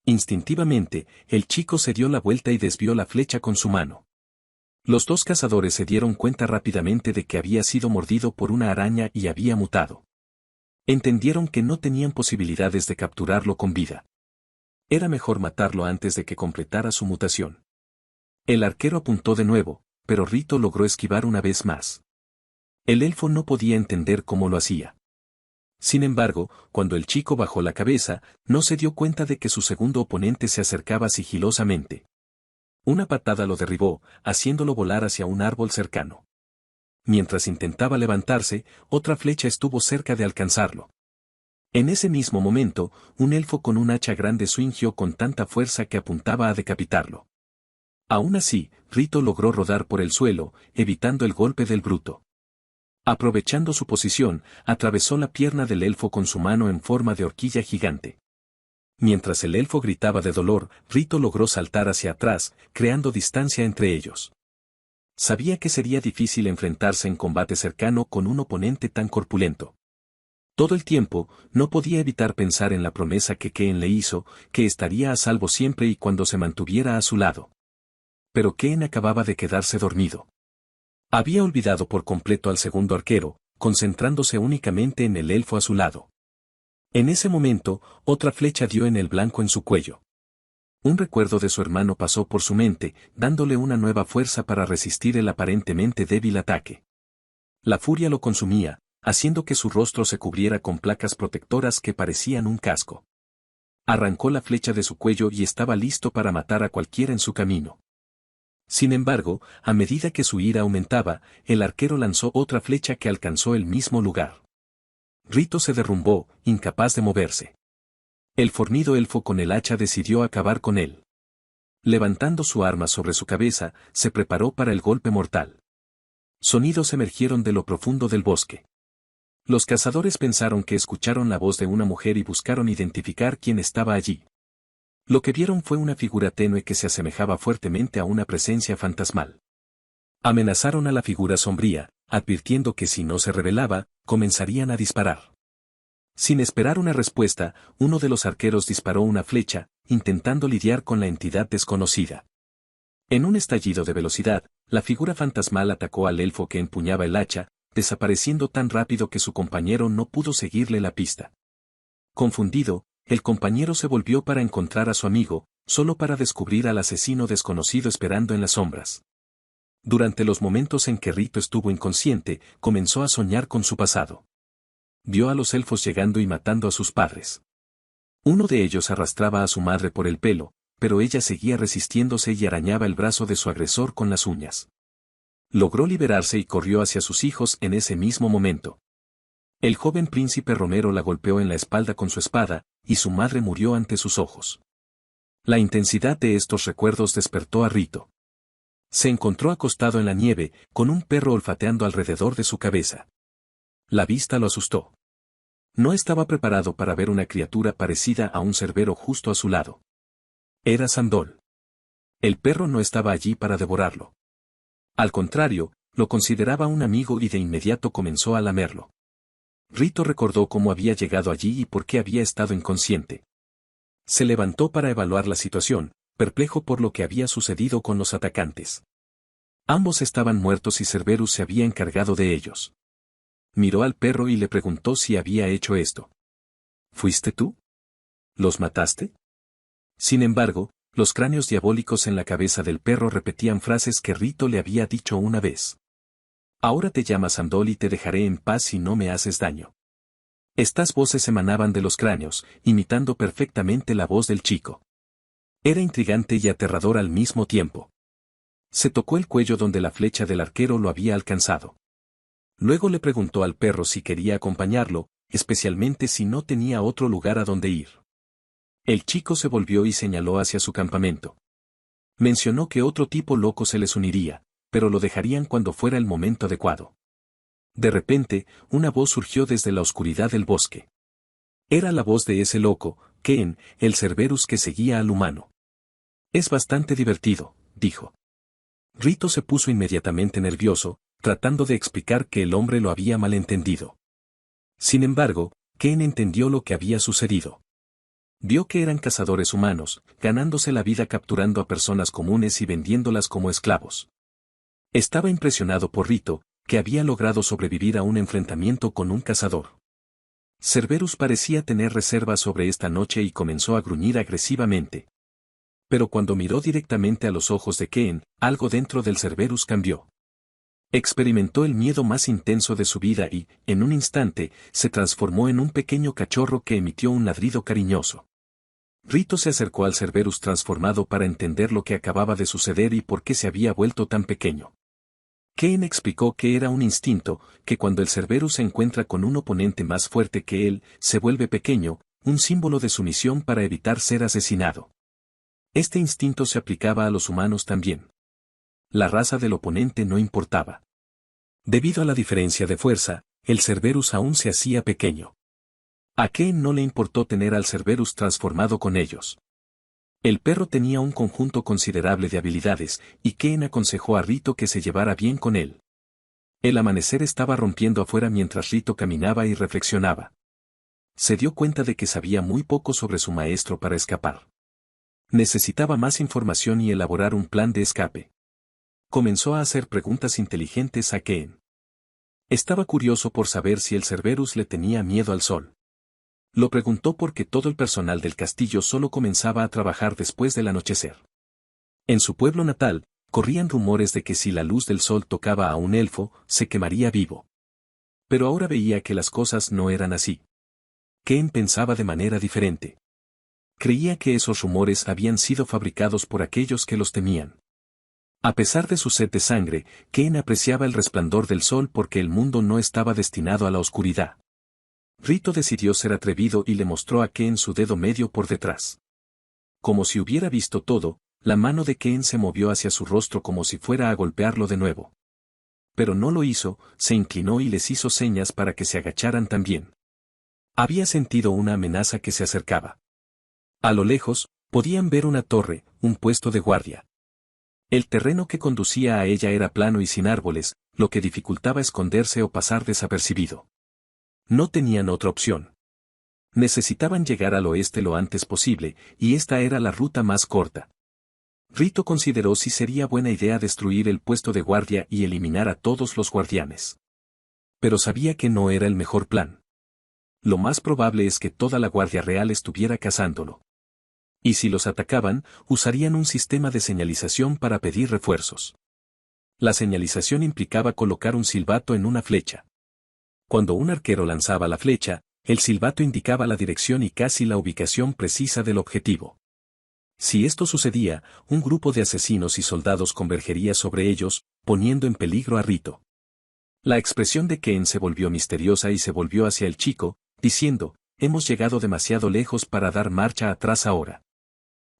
Instintivamente, el chico se dio la vuelta y desvió la flecha con su mano. Los dos cazadores se dieron cuenta rápidamente de que había sido mordido por una araña y había mutado. Entendieron que no tenían posibilidades de capturarlo con vida. Era mejor matarlo antes de que completara su mutación. El arquero apuntó de nuevo, pero Rito logró esquivar una vez más. El elfo no podía entender cómo lo hacía. Sin embargo, cuando el chico bajó la cabeza, no se dio cuenta de que su segundo oponente se acercaba sigilosamente. Una patada lo derribó, haciéndolo volar hacia un árbol cercano. Mientras intentaba levantarse, otra flecha estuvo cerca de alcanzarlo. En ese mismo momento, un elfo con un hacha grande swingió con tanta fuerza que apuntaba a decapitarlo. Aún así, Rito logró rodar por el suelo, evitando el golpe del bruto. Aprovechando su posición, atravesó la pierna del elfo con su mano en forma de horquilla gigante. Mientras el elfo gritaba de dolor, Rito logró saltar hacia atrás, creando distancia entre ellos. Sabía que sería difícil enfrentarse en combate cercano con un oponente tan corpulento. Todo el tiempo, no podía evitar pensar en la promesa que Keen le hizo, que estaría a salvo siempre y cuando se mantuviera a su lado. Pero Keen acababa de quedarse dormido. Había olvidado por completo al segundo arquero, concentrándose únicamente en el elfo a su lado. En ese momento, otra flecha dio en el blanco en su cuello. Un recuerdo de su hermano pasó por su mente, dándole una nueva fuerza para resistir el aparentemente débil ataque. La furia lo consumía, haciendo que su rostro se cubriera con placas protectoras que parecían un casco. Arrancó la flecha de su cuello y estaba listo para matar a cualquiera en su camino. Sin embargo, a medida que su ira aumentaba, el arquero lanzó otra flecha que alcanzó el mismo lugar. Rito se derrumbó, incapaz de moverse. El fornido elfo con el hacha decidió acabar con él. Levantando su arma sobre su cabeza, se preparó para el golpe mortal. Sonidos emergieron de lo profundo del bosque. Los cazadores pensaron que escucharon la voz de una mujer y buscaron identificar quién estaba allí. Lo que vieron fue una figura tenue que se asemejaba fuertemente a una presencia fantasmal. Amenazaron a la figura sombría, advirtiendo que si no se revelaba, comenzarían a disparar. Sin esperar una respuesta, uno de los arqueros disparó una flecha, intentando lidiar con la entidad desconocida. En un estallido de velocidad, la figura fantasmal atacó al elfo que empuñaba el hacha, desapareciendo tan rápido que su compañero no pudo seguirle la pista. Confundido, el compañero se volvió para encontrar a su amigo, solo para descubrir al asesino desconocido esperando en las sombras. Durante los momentos en que Rito estuvo inconsciente, comenzó a soñar con su pasado. Vio a los elfos llegando y matando a sus padres. Uno de ellos arrastraba a su madre por el pelo, pero ella seguía resistiéndose y arañaba el brazo de su agresor con las uñas. Logró liberarse y corrió hacia sus hijos en ese mismo momento. El joven príncipe Romero la golpeó en la espalda con su espada, y su madre murió ante sus ojos. La intensidad de estos recuerdos despertó a Rito. Se encontró acostado en la nieve, con un perro olfateando alrededor de su cabeza. La vista lo asustó. No estaba preparado para ver una criatura parecida a un cerbero justo a su lado. Era Sandol. El perro no estaba allí para devorarlo. Al contrario, lo consideraba un amigo y de inmediato comenzó a lamerlo. Rito recordó cómo había llegado allí y por qué había estado inconsciente. Se levantó para evaluar la situación, perplejo por lo que había sucedido con los atacantes. Ambos estaban muertos y Cerberus se había encargado de ellos. Miró al perro y le preguntó si había hecho esto. ¿Fuiste tú? ¿Los mataste? Sin embargo, los cráneos diabólicos en la cabeza del perro repetían frases que Rito le había dicho una vez. Ahora te llamas Sandol y te dejaré en paz si no me haces daño. Estas voces emanaban de los cráneos, imitando perfectamente la voz del chico. Era intrigante y aterrador al mismo tiempo. Se tocó el cuello donde la flecha del arquero lo había alcanzado. Luego le preguntó al perro si quería acompañarlo, especialmente si no tenía otro lugar a donde ir. El chico se volvió y señaló hacia su campamento. Mencionó que otro tipo loco se les uniría, pero lo dejarían cuando fuera el momento adecuado. De repente, una voz surgió desde la oscuridad del bosque. Era la voz de ese loco, Keen, el Cerberus que seguía al humano. Es bastante divertido, dijo. Rito se puso inmediatamente nervioso, tratando de explicar que el hombre lo había malentendido. Sin embargo, Ken entendió lo que había sucedido. Vio que eran cazadores humanos, ganándose la vida capturando a personas comunes y vendiéndolas como esclavos. Estaba impresionado por Rito, que había logrado sobrevivir a un enfrentamiento con un cazador. Cerberus parecía tener reservas sobre esta noche y comenzó a gruñir agresivamente. Pero cuando miró directamente a los ojos de Ken, algo dentro del Cerberus cambió. Experimentó el miedo más intenso de su vida y, en un instante, se transformó en un pequeño cachorro que emitió un ladrido cariñoso. Rito se acercó al Cerberus transformado para entender lo que acababa de suceder y por qué se había vuelto tan pequeño. Ken explicó que era un instinto, que cuando el Cerberus se encuentra con un oponente más fuerte que él, se vuelve pequeño, un símbolo de sumisión para evitar ser asesinado. Este instinto se aplicaba a los humanos también. La raza del oponente no importaba. Debido a la diferencia de fuerza, el Cerberus aún se hacía pequeño. A Ken no le importó tener al Cerberus transformado con ellos. El perro tenía un conjunto considerable de habilidades, y Ken aconsejó a Rito que se llevara bien con él. El amanecer estaba rompiendo afuera mientras Rito caminaba y reflexionaba. Se dio cuenta de que sabía muy poco sobre su maestro para escapar. Necesitaba más información y elaborar un plan de escape. Comenzó a hacer preguntas inteligentes a Ken. Estaba curioso por saber si el Cerberus le tenía miedo al sol. Lo preguntó porque todo el personal del castillo solo comenzaba a trabajar después del anochecer. En su pueblo natal, corrían rumores de que si la luz del sol tocaba a un elfo, se quemaría vivo. Pero ahora veía que las cosas no eran así. Ken pensaba de manera diferente. Creía que esos rumores habían sido fabricados por aquellos que los temían. A pesar de su sed de sangre, Ken apreciaba el resplandor del sol porque el mundo no estaba destinado a la oscuridad. Rito decidió ser atrevido y le mostró a Ken su dedo medio por detrás. Como si hubiera visto todo, la mano de Ken se movió hacia su rostro como si fuera a golpearlo de nuevo. Pero no lo hizo, se inclinó y les hizo señas para que se agacharan también. Había sentido una amenaza que se acercaba. A lo lejos, podían ver una torre, un puesto de guardia. El terreno que conducía a ella era plano y sin árboles, lo que dificultaba esconderse o pasar desapercibido. No tenían otra opción. Necesitaban llegar al oeste lo antes posible, y esta era la ruta más corta. Rito consideró si sería buena idea destruir el puesto de guardia y eliminar a todos los guardianes. Pero sabía que no era el mejor plan. Lo más probable es que toda la Guardia Real estuviera cazándolo. Y si los atacaban, usarían un sistema de señalización para pedir refuerzos. La señalización implicaba colocar un silbato en una flecha. Cuando un arquero lanzaba la flecha, el silbato indicaba la dirección y casi la ubicación precisa del objetivo. Si esto sucedía, un grupo de asesinos y soldados convergería sobre ellos, poniendo en peligro a Rito. La expresión de Ken se volvió misteriosa y se volvió hacia el chico, diciendo, «Hemos llegado demasiado lejos para dar marcha atrás ahora».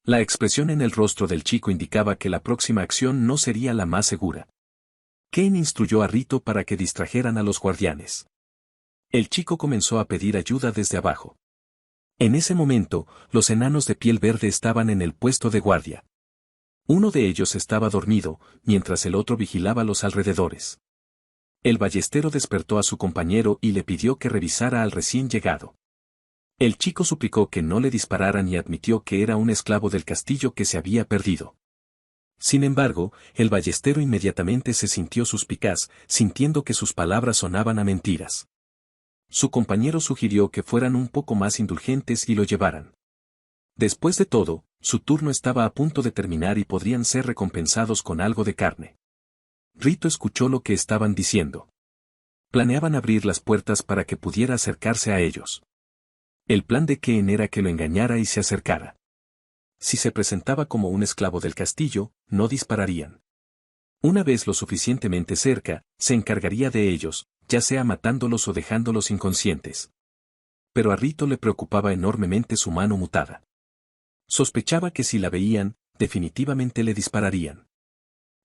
La expresión en el rostro del chico indicaba que la próxima acción no sería la más segura. Ken instruyó a Rito para que distrajeran a los guardianes. El chico comenzó a pedir ayuda desde abajo. En ese momento, los enanos de piel verde estaban en el puesto de guardia. Uno de ellos estaba dormido, mientras el otro vigilaba los alrededores. El ballestero despertó a su compañero y le pidió que revisara al recién llegado. El chico suplicó que no le dispararan y admitió que era un esclavo del castillo que se había perdido. Sin embargo, el ballestero inmediatamente se sintió suspicaz, sintiendo que sus palabras sonaban a mentiras. Su compañero sugirió que fueran un poco más indulgentes y lo llevaran. Después de todo, su turno estaba a punto de terminar y podrían ser recompensados con algo de carne. Rito escuchó lo que estaban diciendo. Planeaban abrir las puertas para que pudiera acercarse a ellos. El plan de Ken era que lo engañara y se acercara. Si se presentaba como un esclavo del castillo, no dispararían. Una vez lo suficientemente cerca, se encargaría de ellos, ya sea matándolos o dejándolos inconscientes. Pero a Rito le preocupaba enormemente su mano mutada. Sospechaba que si la veían, definitivamente le dispararían.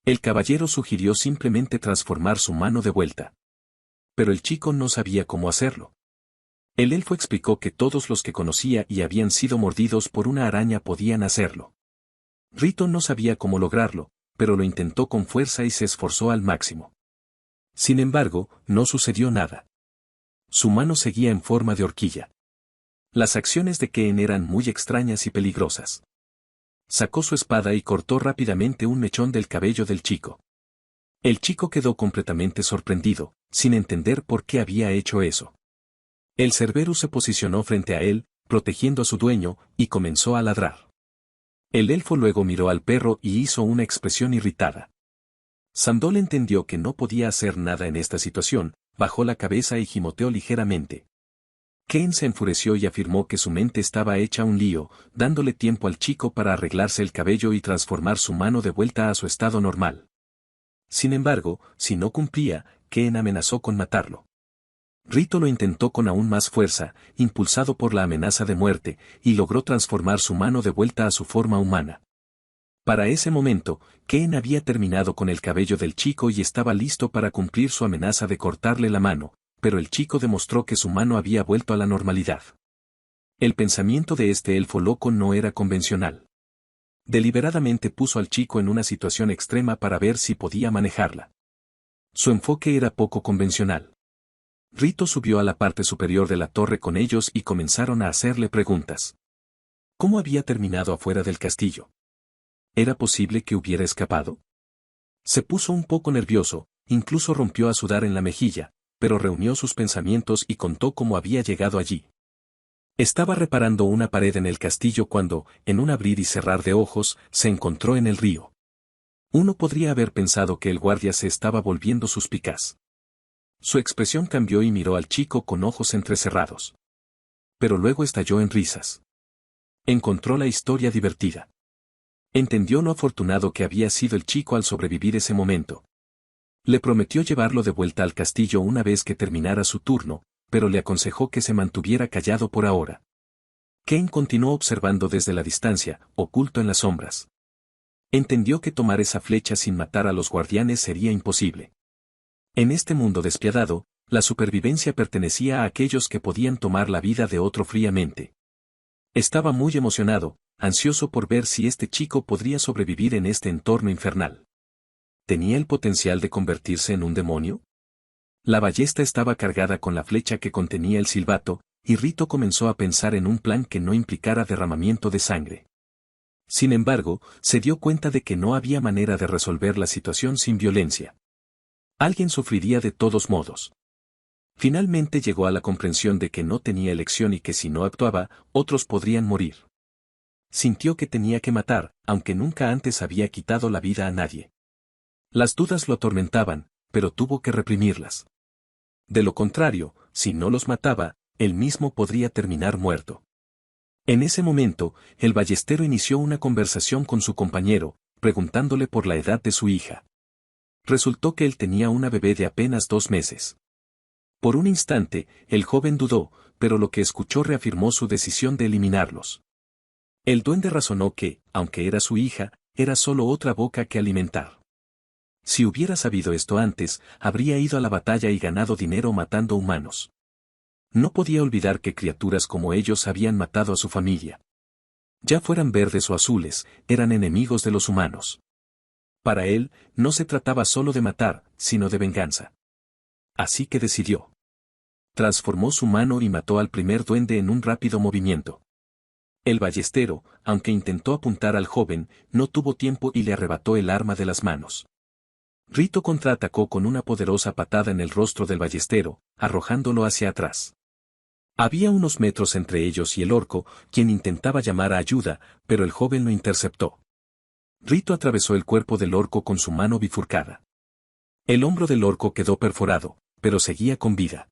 El caballero sugirió simplemente transformar su mano de vuelta. Pero el chico no sabía cómo hacerlo. El elfo explicó que todos los que conocía y habían sido mordidos por una araña podían hacerlo. Rito no sabía cómo lograrlo, pero lo intentó con fuerza y se esforzó al máximo. Sin embargo, no sucedió nada. Su mano seguía en forma de horquilla. Las acciones de Ken eran muy extrañas y peligrosas. Sacó su espada y cortó rápidamente un mechón del cabello del chico. El chico quedó completamente sorprendido, sin entender por qué había hecho eso. El Cerberus se posicionó frente a él, protegiendo a su dueño, y comenzó a ladrar. El elfo luego miró al perro y hizo una expresión irritada. Sandol entendió que no podía hacer nada en esta situación, bajó la cabeza y gimoteó ligeramente. Ken se enfureció y afirmó que su mente estaba hecha un lío, dándole tiempo al chico para arreglarse el cabello y transformar su mano de vuelta a su estado normal. Sin embargo, si no cumplía, Ken amenazó con matarlo. Rito lo intentó con aún más fuerza, impulsado por la amenaza de muerte, y logró transformar su mano de vuelta a su forma humana. Para ese momento, Ken había terminado con el cabello del chico y estaba listo para cumplir su amenaza de cortarle la mano, pero el chico demostró que su mano había vuelto a la normalidad. El pensamiento de este elfo loco no era convencional. Deliberadamente puso al chico en una situación extrema para ver si podía manejarla. Su enfoque era poco convencional. Rito subió a la parte superior de la torre con ellos y comenzaron a hacerle preguntas. ¿Cómo había terminado afuera del castillo? ¿Era posible que hubiera escapado? Se puso un poco nervioso, incluso rompió a sudar en la mejilla, pero reunió sus pensamientos y contó cómo había llegado allí. Estaba reparando una pared en el castillo cuando, en un abrir y cerrar de ojos, se encontró en el río. Uno podría haber pensado que el guardia se estaba volviendo suspicaz. Su expresión cambió y miró al chico con ojos entrecerrados. Pero luego estalló en risas. Encontró la historia divertida. Entendió lo afortunado que había sido el chico al sobrevivir ese momento. Le prometió llevarlo de vuelta al castillo una vez que terminara su turno, pero le aconsejó que se mantuviera callado por ahora. Ken continuó observando desde la distancia, oculto en las sombras. Entendió que tomar esa flecha sin matar a los guardianes sería imposible. En este mundo despiadado, la supervivencia pertenecía a aquellos que podían tomar la vida de otro fríamente. Estaba muy emocionado, ansioso por ver si este chico podría sobrevivir en este entorno infernal. ¿Tenía el potencial de convertirse en un demonio? La ballesta estaba cargada con la flecha que contenía el silbato, y Rito comenzó a pensar en un plan que no implicara derramamiento de sangre. Sin embargo, se dio cuenta de que no había manera de resolver la situación sin violencia. Alguien sufriría de todos modos. Finalmente llegó a la comprensión de que no tenía elección y que si no actuaba, otros podrían morir. Sintió que tenía que matar, aunque nunca antes había quitado la vida a nadie. Las dudas lo atormentaban, pero tuvo que reprimirlas. De lo contrario, si no los mataba, él mismo podría terminar muerto. En ese momento, el ballestero inició una conversación con su compañero, preguntándole por la edad de su hija. Resultó que él tenía una bebé de apenas 2 meses. Por un instante, el joven dudó, pero lo que escuchó reafirmó su decisión de eliminarlos. El duende razonó que, aunque era su hija, era solo otra boca que alimentar. Si hubiera sabido esto antes, habría ido a la batalla y ganado dinero matando humanos. No podía olvidar que criaturas como ellos habían matado a su familia. Ya fueran verdes o azules, eran enemigos de los humanos. Para él, no se trataba solo de matar, sino de venganza. Así que decidió. Transformó su mano y mató al primer duende en un rápido movimiento. El ballestero, aunque intentó apuntar al joven, no tuvo tiempo y le arrebató el arma de las manos. Rito contraatacó con una poderosa patada en el rostro del ballestero, arrojándolo hacia atrás. Había unos metros entre ellos y el orco, quien intentaba llamar a ayuda, pero el joven lo interceptó. Rito atravesó el cuerpo del orco con su mano bifurcada. El hombro del orco quedó perforado, pero seguía con vida.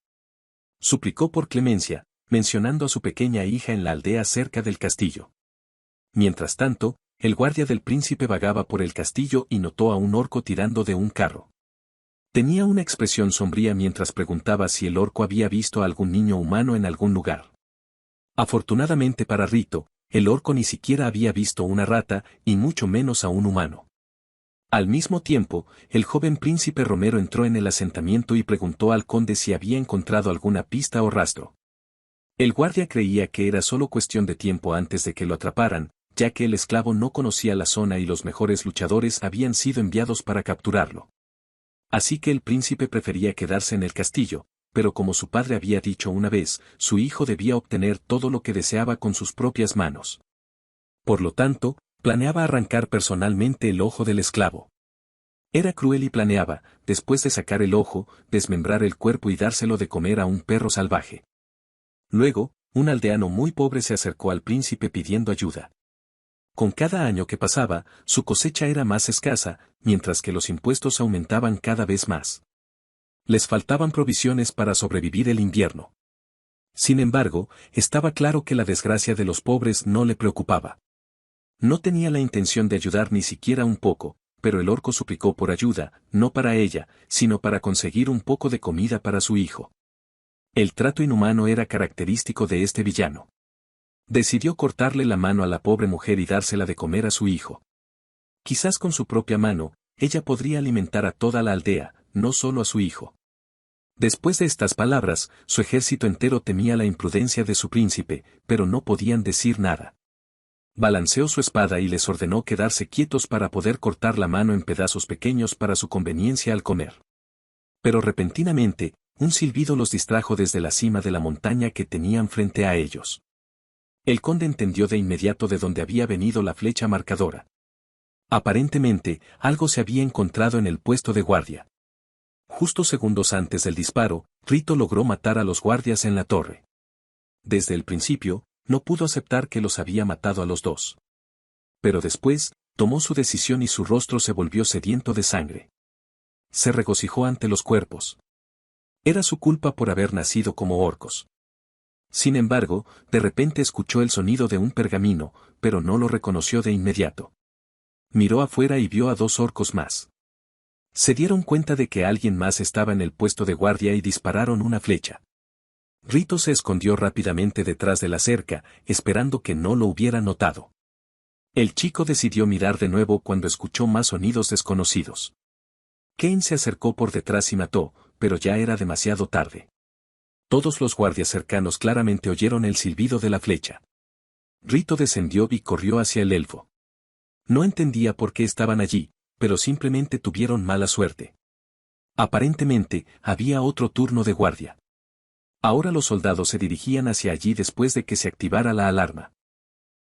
Suplicó por clemencia, mencionando a su pequeña hija en la aldea cerca del castillo. Mientras tanto, el guardia del príncipe vagaba por el castillo y notó a un orco tirando de un carro. Tenía una expresión sombría mientras preguntaba si el orco había visto a algún niño humano en algún lugar. Afortunadamente para Rito, el orco ni siquiera había visto una rata, y mucho menos a un humano. Al mismo tiempo, el joven príncipe Romero entró en el asentamiento y preguntó al conde si había encontrado alguna pista o rastro. El guardia creía que era solo cuestión de tiempo antes de que lo atraparan, ya que el esclavo no conocía la zona y los mejores luchadores habían sido enviados para capturarlo. Así que el príncipe prefería quedarse en el castillo, pero como su padre había dicho una vez, su hijo debía obtener todo lo que deseaba con sus propias manos. Por lo tanto, planeaba arrancar personalmente el ojo del esclavo. Era cruel y planeaba, después de sacar el ojo, desmembrar el cuerpo y dárselo de comer a un perro salvaje. Luego, un aldeano muy pobre se acercó al príncipe pidiendo ayuda. Con cada año que pasaba, su cosecha era más escasa, mientras que los impuestos aumentaban cada vez más. Les faltaban provisiones para sobrevivir el invierno. Sin embargo, estaba claro que la desgracia de los pobres no le preocupaba. No tenía la intención de ayudar ni siquiera un poco, pero el orco suplicó por ayuda, no para ella, sino para conseguir un poco de comida para su hijo. El trato inhumano era característico de este villano. Decidió cortarle la mano a la pobre mujer y dársela de comer a su hijo. Quizás con su propia mano, ella podría alimentar a toda la aldea, no solo a su hijo. Después de estas palabras, su ejército entero temía la imprudencia de su príncipe, pero no podían decir nada. Balanceó su espada y les ordenó quedarse quietos para poder cortar la mano en pedazos pequeños para su conveniencia al comer. Pero repentinamente, un silbido los distrajo desde la cima de la montaña que tenían frente a ellos. El conde entendió de inmediato de dónde había venido la flecha marcadora. Aparentemente, algo se había encontrado en el puesto de guardia. Justo segundos antes del disparo, Rito logró matar a los guardias en la torre. Desde el principio, no pudo aceptar que los había matado a los dos. Pero después, tomó su decisión y su rostro se volvió sediento de sangre. Se regocijó ante los cuerpos. Era su culpa por haber nacido como orcos. Sin embargo, de repente escuchó el sonido de un pergamino, pero no lo reconoció de inmediato. Miró afuera y vio a 2 orcos más. Se dieron cuenta de que alguien más estaba en el puesto de guardia y dispararon una flecha. Rito se escondió rápidamente detrás de la cerca, esperando que no lo hubiera notado. El chico decidió mirar de nuevo cuando escuchó más sonidos desconocidos. Kane se acercó por detrás y mató, pero ya era demasiado tarde. Todos los guardias cercanos claramente oyeron el silbido de la flecha. Rito descendió y corrió hacia el elfo. No entendía por qué estaban allí, pero simplemente tuvieron mala suerte. Aparentemente, había otro turno de guardia. Ahora los soldados se dirigían hacia allí después de que se activara la alarma.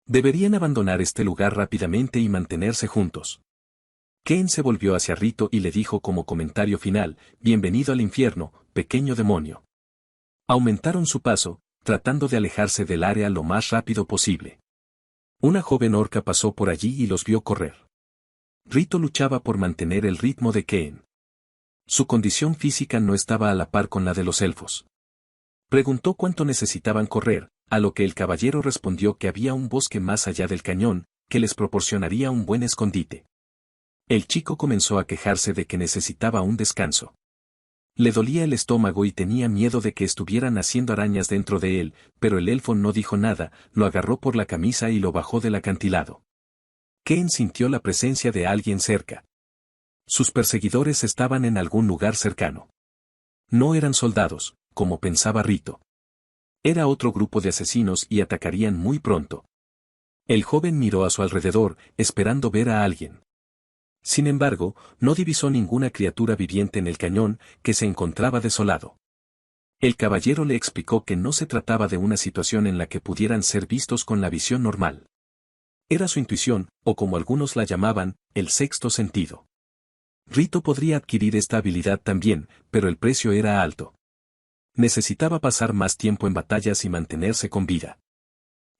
Deberían abandonar este lugar rápidamente y mantenerse juntos. Kane se volvió hacia Rito y le dijo como comentario final, «Bienvenido al infierno, pequeño demonio». Aumentaron su paso, tratando de alejarse del área lo más rápido posible. Una joven orca pasó por allí y los vio correr. Rito luchaba por mantener el ritmo de Kane. Su condición física no estaba a la par con la de los elfos. Preguntó cuánto necesitaban correr, a lo que el caballero respondió que había un bosque más allá del cañón, que les proporcionaría un buen escondite. El chico comenzó a quejarse de que necesitaba un descanso. Le dolía el estómago y tenía miedo de que estuvieran haciendo arañas dentro de él, pero el elfo no dijo nada, lo agarró por la camisa y lo bajó del acantilado. Kane sintió la presencia de alguien cerca. Sus perseguidores estaban en algún lugar cercano. No eran soldados, como pensaba Rito. Era otro grupo de asesinos y atacarían muy pronto. El joven miró a su alrededor, esperando ver a alguien. Sin embargo, no divisó ninguna criatura viviente en el cañón, que se encontraba desolado. El caballero le explicó que no se trataba de una situación en la que pudieran ser vistos con la visión normal. Era su intuición, o como algunos la llamaban, el sexto sentido. Rito podría adquirir esta habilidad también, pero el precio era alto. Necesitaba pasar más tiempo en batallas y mantenerse con vida.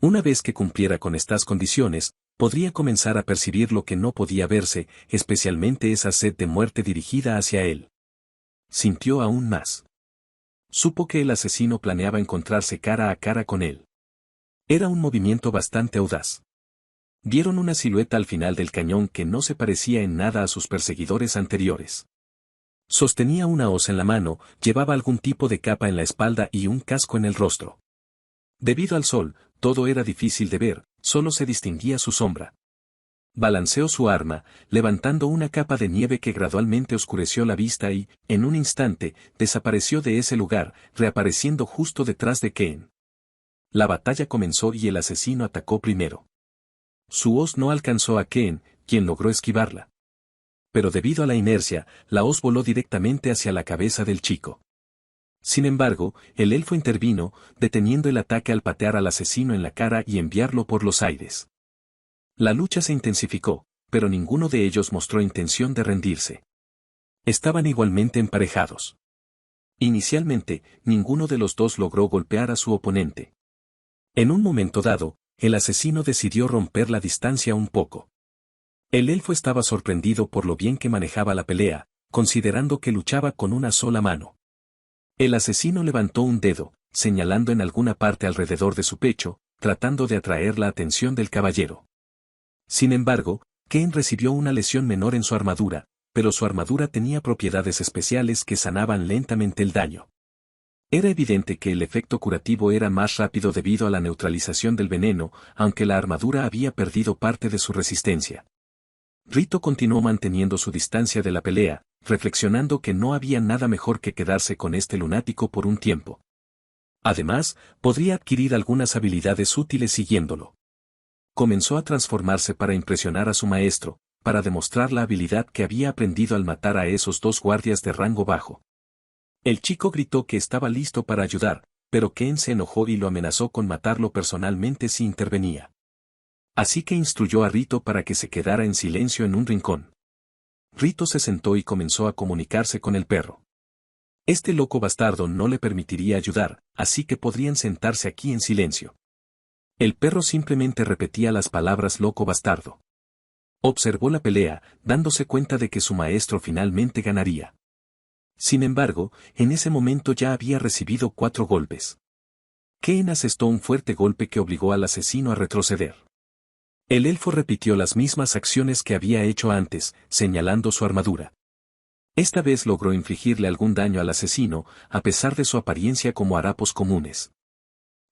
Una vez que cumpliera con estas condiciones, podría comenzar a percibir lo que no podía verse, especialmente esa sed de muerte dirigida hacia él. Sintió aún más. Supo que el asesino planeaba encontrarse cara a cara con él. Era un movimiento bastante audaz. Vieron una silueta al final del cañón que no se parecía en nada a sus perseguidores anteriores. Sostenía una hoz en la mano, llevaba algún tipo de capa en la espalda y un casco en el rostro. Debido al sol, todo era difícil de ver, solo se distinguía su sombra. Balanceó su arma, levantando una capa de nieve que gradualmente oscureció la vista y, en un instante, desapareció de ese lugar, reapareciendo justo detrás de Kane. La batalla comenzó y el asesino atacó primero. Su hoz no alcanzó a Kane, quien logró esquivarla. pero debido a la inercia, la hoz voló directamente hacia la cabeza del chico. Sin embargo, el elfo intervino, deteniendo el ataque al patear al asesino en la cara y enviarlo por los aires. La lucha se intensificó, pero ninguno de ellos mostró intención de rendirse. Estaban igualmente emparejados. Inicialmente, ninguno de los dos logró golpear a su oponente. En un momento dado, el asesino decidió romper la distancia un poco. El elfo estaba sorprendido por lo bien que manejaba la pelea, considerando que luchaba con una sola mano. El asesino levantó un dedo, señalando en alguna parte alrededor de su pecho, tratando de atraer la atención del caballero. Sin embargo, Ken recibió una lesión menor en su armadura, pero su armadura tenía propiedades especiales que sanaban lentamente el daño. Era evidente que el efecto curativo era más rápido debido a la neutralización del veneno, aunque la armadura había perdido parte de su resistencia. Rito continuó manteniendo su distancia de la pelea, reflexionando que no había nada mejor que quedarse con este lunático por un tiempo. Además, podría adquirir algunas habilidades útiles siguiéndolo. Comenzó a transformarse para impresionar a su maestro, para demostrar la habilidad que había aprendido al matar a esos dos guardias de rango bajo. El chico gritó que estaba listo para ayudar, pero Ken se enojó y lo amenazó con matarlo personalmente si intervenía. Así que instruyó a Rito para que se quedara en silencio en un rincón. Rito se sentó y comenzó a comunicarse con el perro. Este loco bastardo no le permitiría ayudar, así que podrían sentarse aquí en silencio. El perro simplemente repetía las palabras loco bastardo. Observó la pelea, dándose cuenta de que su maestro finalmente ganaría. Sin embargo, en ese momento ya había recibido 4 golpes. Ken asestó un fuerte golpe que obligó al asesino a retroceder. El elfo repitió las mismas acciones que había hecho antes, señalando su armadura. Esta vez logró infligirle algún daño al asesino, a pesar de su apariencia como harapos comunes.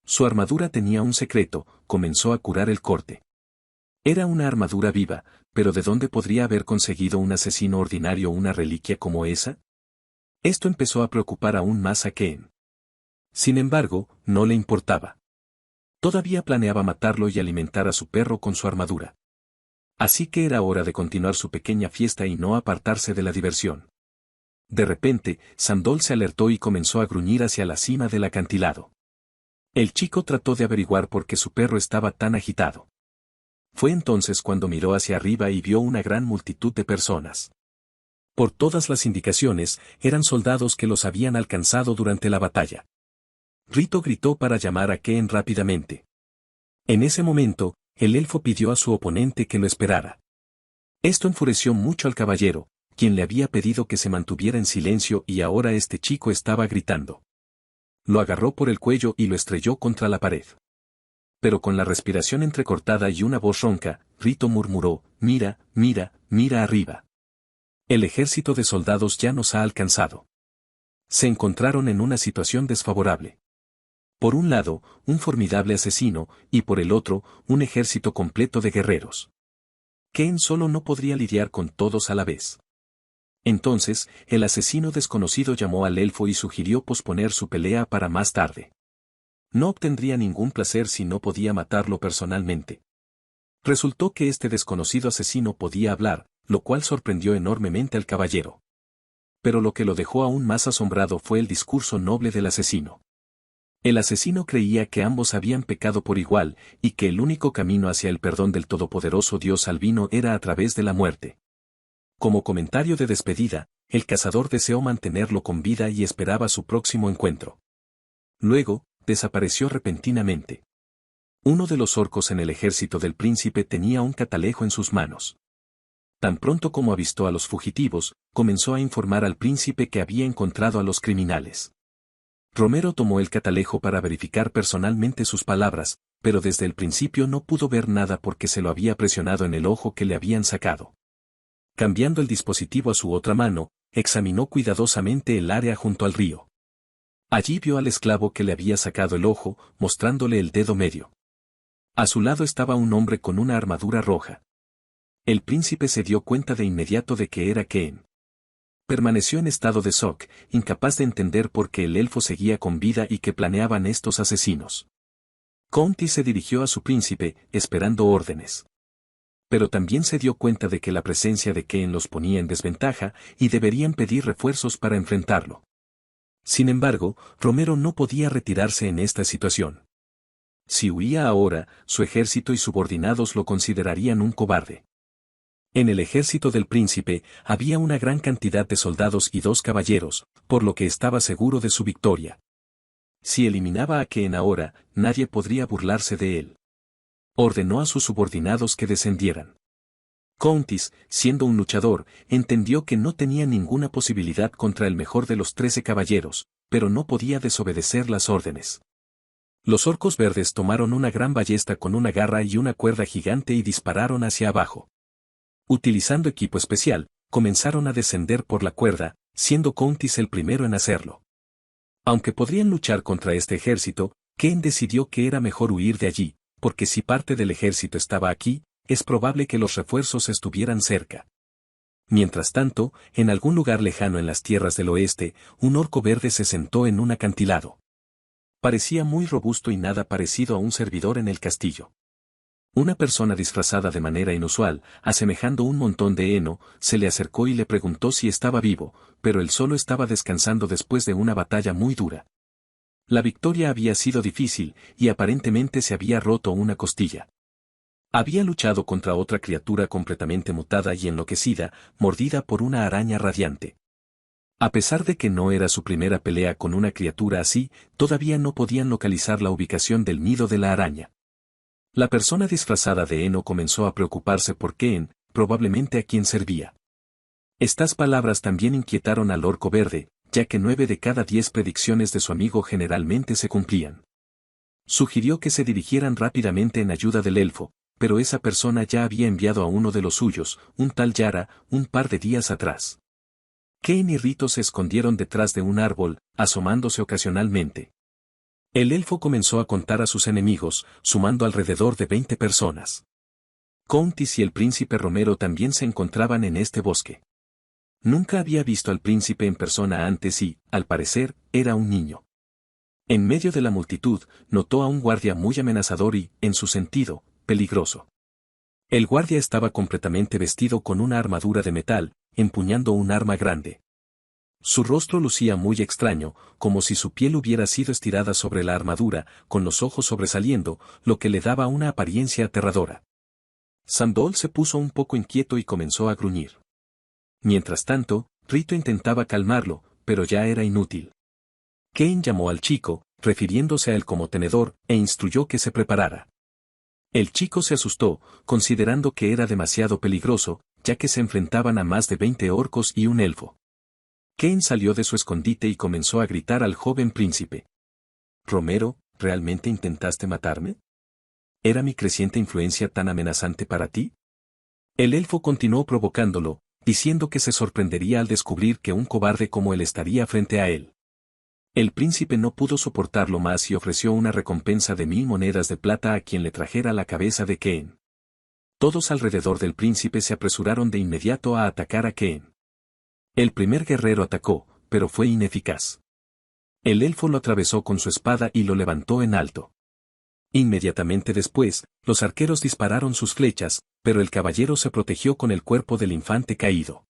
Su armadura tenía un secreto, comenzó a curar el corte. Era una armadura viva, pero ¿de dónde podría haber conseguido un asesino ordinario una reliquia como esa? Esto empezó a preocupar aún más a Ken. Sin embargo, no le importaba. Todavía planeaba matarlo y alimentar a su perro con su armadura. Así que era hora de continuar su pequeña fiesta y no apartarse de la diversión. De repente, Sandol se alertó y comenzó a gruñir hacia la cima del acantilado. El chico trató de averiguar por qué su perro estaba tan agitado. Fue entonces cuando miró hacia arriba y vio una gran multitud de personas. Por todas las indicaciones, eran soldados que los habían alcanzado durante la batalla. Rito gritó para llamar a Ken rápidamente. En ese momento, el elfo pidió a su oponente que lo esperara. Esto enfureció mucho al caballero, quien le había pedido que se mantuviera en silencio y ahora este chico estaba gritando. Lo agarró por el cuello y lo estrelló contra la pared. Pero con la respiración entrecortada y una voz ronca, Rito murmuró, mira, mira, mira arriba. El ejército de soldados ya nos ha alcanzado. Se encontraron en una situación desfavorable. Por un lado, un formidable asesino, y por el otro, un ejército completo de guerreros. Ken solo no podría lidiar con todos a la vez. Entonces, el asesino desconocido llamó al elfo y sugirió posponer su pelea para más tarde. No obtendría ningún placer si no podía matarlo personalmente. Resultó que este desconocido asesino podía hablar, lo cual sorprendió enormemente al caballero. Pero lo que lo dejó aún más asombrado fue el discurso noble del asesino. El asesino creía que ambos habían pecado por igual, y que el único camino hacia el perdón del todopoderoso Dios albino era a través de la muerte. Como comentario de despedida, el cazador deseó mantenerlo con vida y esperaba su próximo encuentro. Luego, desapareció repentinamente. Uno de los orcos en el ejército del príncipe tenía un catalejo en sus manos. Tan pronto como avistó a los fugitivos, comenzó a informar al príncipe que había encontrado a los criminales. Romero tomó el catalejo para verificar personalmente sus palabras, pero desde el principio no pudo ver nada porque se lo había presionado en el ojo que le habían sacado. Cambiando el dispositivo a su otra mano, examinó cuidadosamente el área junto al río. Allí vio al esclavo que le había sacado el ojo, mostrándole el dedo medio. A su lado estaba un hombre con una armadura roja. El príncipe se dio cuenta de inmediato de que era Ken. Permaneció en estado de shock, incapaz de entender por qué el elfo seguía con vida y qué planeaban estos asesinos. Conti se dirigió a su príncipe, esperando órdenes. pero también se dio cuenta de que la presencia de Keen los ponía en desventaja y deberían pedir refuerzos para enfrentarlo. Sin embargo, Romero no podía retirarse en esta situación. Si huía ahora, su ejército y subordinados lo considerarían un cobarde. En el ejército del príncipe había una gran cantidad de soldados y 2 caballeros, por lo que estaba seguro de su victoria. Si eliminaba a Keen ahora, nadie podría burlarse de él. Ordenó a sus subordinados que descendieran. Countis, siendo un luchador, entendió que no tenía ninguna posibilidad contra el mejor de los 13 caballeros, pero no podía desobedecer las órdenes. Los orcos verdes tomaron una gran ballesta con una garra y una cuerda gigante y dispararon hacia abajo. Utilizando equipo especial, comenzaron a descender por la cuerda, siendo Countis el primero en hacerlo. Aunque podrían luchar contra este ejército, Keen decidió que era mejor huir de allí, porque si parte del ejército estaba aquí, es probable que los refuerzos estuvieran cerca. Mientras tanto, en algún lugar lejano en las tierras del oeste, un orco verde se sentó en un acantilado. Parecía muy robusto y nada parecido a un servidor en el castillo. Una persona disfrazada de manera inusual, asemejando un montón de heno, se le acercó y le preguntó si estaba vivo, pero él solo estaba descansando después de una batalla muy dura. La victoria había sido difícil, y aparentemente se había roto una costilla. Había luchado contra otra criatura completamente mutada y enloquecida, mordida por una araña radiante. A pesar de que no era su primera pelea con una criatura así, todavía no podían localizar la ubicación del nido de la araña. La persona disfrazada de heno comenzó a preocuparse por Keen, probablemente a quien servía. Estas palabras también inquietaron al orco verde, ya que 9 de cada 10 predicciones de su amigo generalmente se cumplían. Sugirió que se dirigieran rápidamente en ayuda del elfo, pero esa persona ya había enviado a uno de los suyos, un tal Yara, un par de días atrás. Keen y Rito se escondieron detrás de un árbol, asomándose ocasionalmente. El elfo comenzó a contar a sus enemigos, sumando alrededor de 20 personas. Countis y el príncipe Romero también se encontraban en este bosque. Nunca había visto al príncipe en persona antes y, al parecer, era un niño. En medio de la multitud, notó a un guardia muy amenazador y, en su sentido, peligroso. El guardia estaba completamente vestido con una armadura de metal, empuñando un arma grande. Su rostro lucía muy extraño, como si su piel hubiera sido estirada sobre la armadura, con los ojos sobresaliendo, lo que le daba una apariencia aterradora. Sandol se puso un poco inquieto y comenzó a gruñir. Mientras tanto, Rito intentaba calmarlo, pero ya era inútil. Keen llamó al chico, refiriéndose a él como tenedor, e instruyó que se preparara. El chico se asustó, considerando que era demasiado peligroso, ya que se enfrentaban a más de 20 orcos y un elfo. Keen salió de su escondite y comenzó a gritar al joven príncipe. «Romero, ¿realmente intentaste matarme? ¿Era mi creciente influencia tan amenazante para ti?» El elfo continuó provocándolo, diciendo que se sorprendería al descubrir que un cobarde como él estaría frente a él. El príncipe no pudo soportarlo más y ofreció una recompensa de 1000 monedas de plata a quien le trajera la cabeza de Keen. Todos alrededor del príncipe se apresuraron de inmediato a atacar a Keen. El primer guerrero atacó, pero fue ineficaz. El elfo lo atravesó con su espada y lo levantó en alto. Inmediatamente después, los arqueros dispararon sus flechas, pero el caballero se protegió con el cuerpo del infante caído.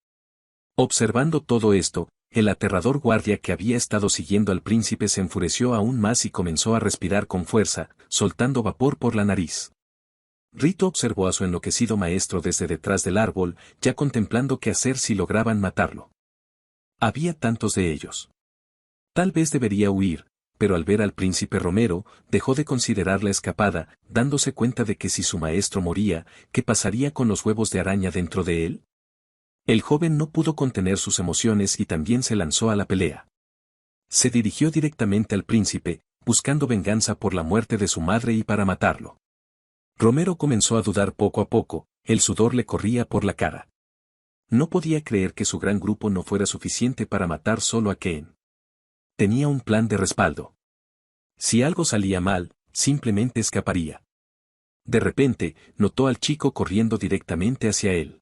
Observando todo esto, el aterrador guardia que había estado siguiendo al príncipe se enfureció aún más y comenzó a respirar con fuerza, soltando vapor por la nariz. Rito observó a su enloquecido maestro desde detrás del árbol, ya contemplando qué hacer si lograban matarlo. Había tantos de ellos. Tal vez debería huir, pero al ver al príncipe Romero, dejó de considerar la escapada, dándose cuenta de que si su maestro moría, ¿qué pasaría con los huevos de araña dentro de él? El joven no pudo contener sus emociones y también se lanzó a la pelea. Se dirigió directamente al príncipe, buscando venganza por la muerte de su madre y para matarlo. Romero comenzó a dudar poco a poco, el sudor le corría por la cara. No podía creer que su gran grupo no fuera suficiente para matar solo a Keen. Tenía un plan de respaldo. Si algo salía mal, simplemente escaparía. De repente, notó al chico corriendo directamente hacia él.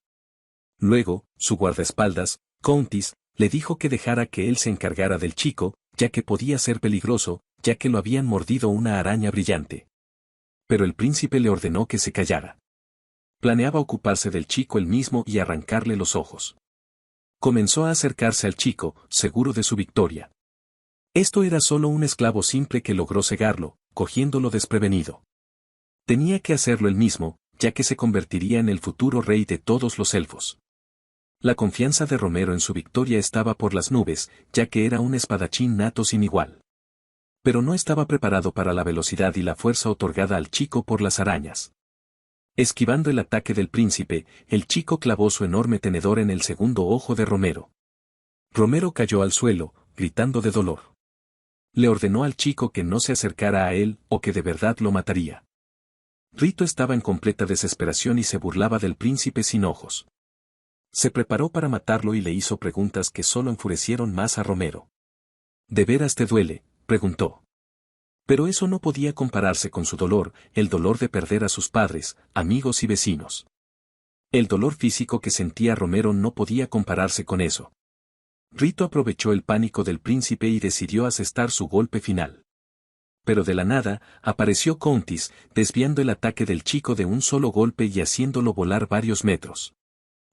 Luego, su guardaespaldas, Countis, le dijo que dejara que él se encargara del chico, ya que podía ser peligroso, ya que lo habían mordido una araña brillante. Pero el príncipe le ordenó que se callara. Planeaba ocuparse del chico él mismo y arrancarle los ojos. Comenzó a acercarse al chico, seguro de su victoria. Esto era solo un esclavo simple que logró cegarlo, cogiéndolo desprevenido. Tenía que hacerlo él mismo, ya que se convertiría en el futuro rey de todos los elfos. La confianza de Romero en su victoria estaba por las nubes, ya que era un espadachín nato sin igual. Pero no estaba preparado para la velocidad y la fuerza otorgada al chico por las arañas. Esquivando el ataque del príncipe, el chico clavó su enorme tenedor en el segundo ojo de Romero. Romero cayó al suelo, gritando de dolor. Le ordenó al chico que no se acercara a él o que de verdad lo mataría. Rito estaba en completa desesperación y se burlaba del príncipe sin ojos. Se preparó para matarlo y le hizo preguntas que solo enfurecieron más a Romero. ¿De veras te duele?, preguntó. Pero eso no podía compararse con su dolor, el dolor de perder a sus padres, amigos y vecinos. El dolor físico que sentía Romero no podía compararse con eso. Rito aprovechó el pánico del príncipe y decidió asestar su golpe final. Pero de la nada, apareció Countess, desviando el ataque del chico de un solo golpe y haciéndolo volar varios metros.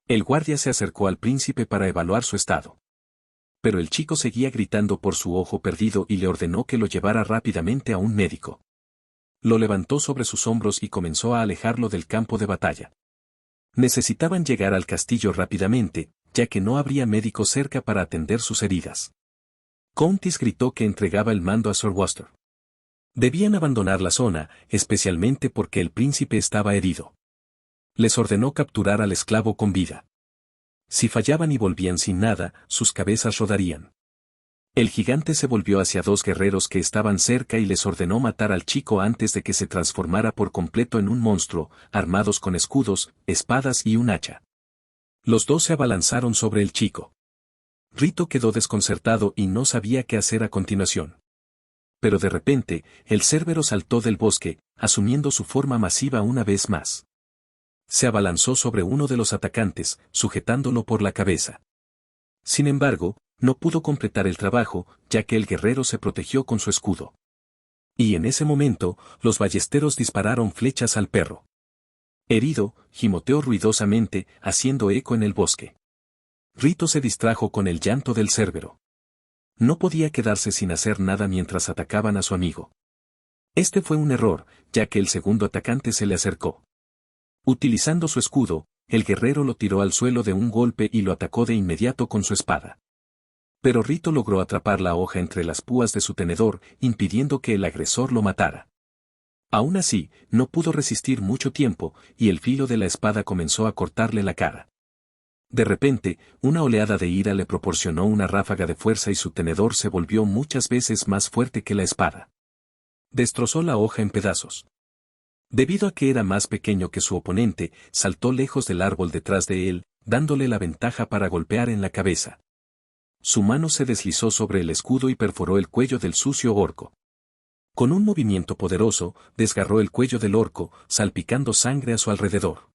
El guardia se acercó al príncipe para evaluar su estado. Pero el chico seguía gritando por su ojo perdido y le ordenó que lo llevara rápidamente a un médico. Lo levantó sobre sus hombros y comenzó a alejarlo del campo de batalla. Necesitaban llegar al castillo rápidamente, ya que no habría médico cerca para atender sus heridas. Countess gritó que entregaba el mando a Sir Walter. Debían abandonar la zona, especialmente porque el príncipe estaba herido. Les ordenó capturar al esclavo con vida. Si fallaban y volvían sin nada, sus cabezas rodarían. El gigante se volvió hacia dos guerreros que estaban cerca y les ordenó matar al chico antes de que se transformara por completo en un monstruo, armados con escudos, espadas y un hacha. Los dos se abalanzaron sobre el chico. Rito quedó desconcertado y no sabía qué hacer a continuación. Pero de repente, el Cerbero saltó del bosque, asumiendo su forma masiva una vez más. Se abalanzó sobre uno de los atacantes, sujetándolo por la cabeza. Sin embargo, no pudo completar el trabajo, ya que el guerrero se protegió con su escudo. Y en ese momento, los ballesteros dispararon flechas al perro. Herido, gimoteó ruidosamente, haciendo eco en el bosque. Rito se distrajo con el llanto del Cerbero. No podía quedarse sin hacer nada mientras atacaban a su amigo. Este fue un error, ya que el segundo atacante se le acercó. Utilizando su escudo, el guerrero lo tiró al suelo de un golpe y lo atacó de inmediato con su espada. Pero Rito logró atrapar la hoja entre las púas de su tenedor, impidiendo que el agresor lo matara. Aún así, no pudo resistir mucho tiempo, y el filo de la espada comenzó a cortarle la cara. De repente, una oleada de ira le proporcionó una ráfaga de fuerza y su tenedor se volvió muchas veces más fuerte que la espada. Destrozó la hoja en pedazos. Debido a que era más pequeño que su oponente, saltó lejos del árbol detrás de él, dándole la ventaja para golpear en la cabeza. Su mano se deslizó sobre el escudo y perforó el cuello del sucio orco. Con un movimiento poderoso, desgarró el cuello del orco, salpicando sangre a su alrededor.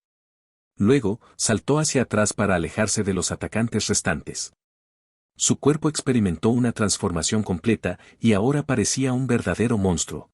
Luego, saltó hacia atrás para alejarse de los atacantes restantes. Su cuerpo experimentó una transformación completa, y ahora parecía un verdadero monstruo.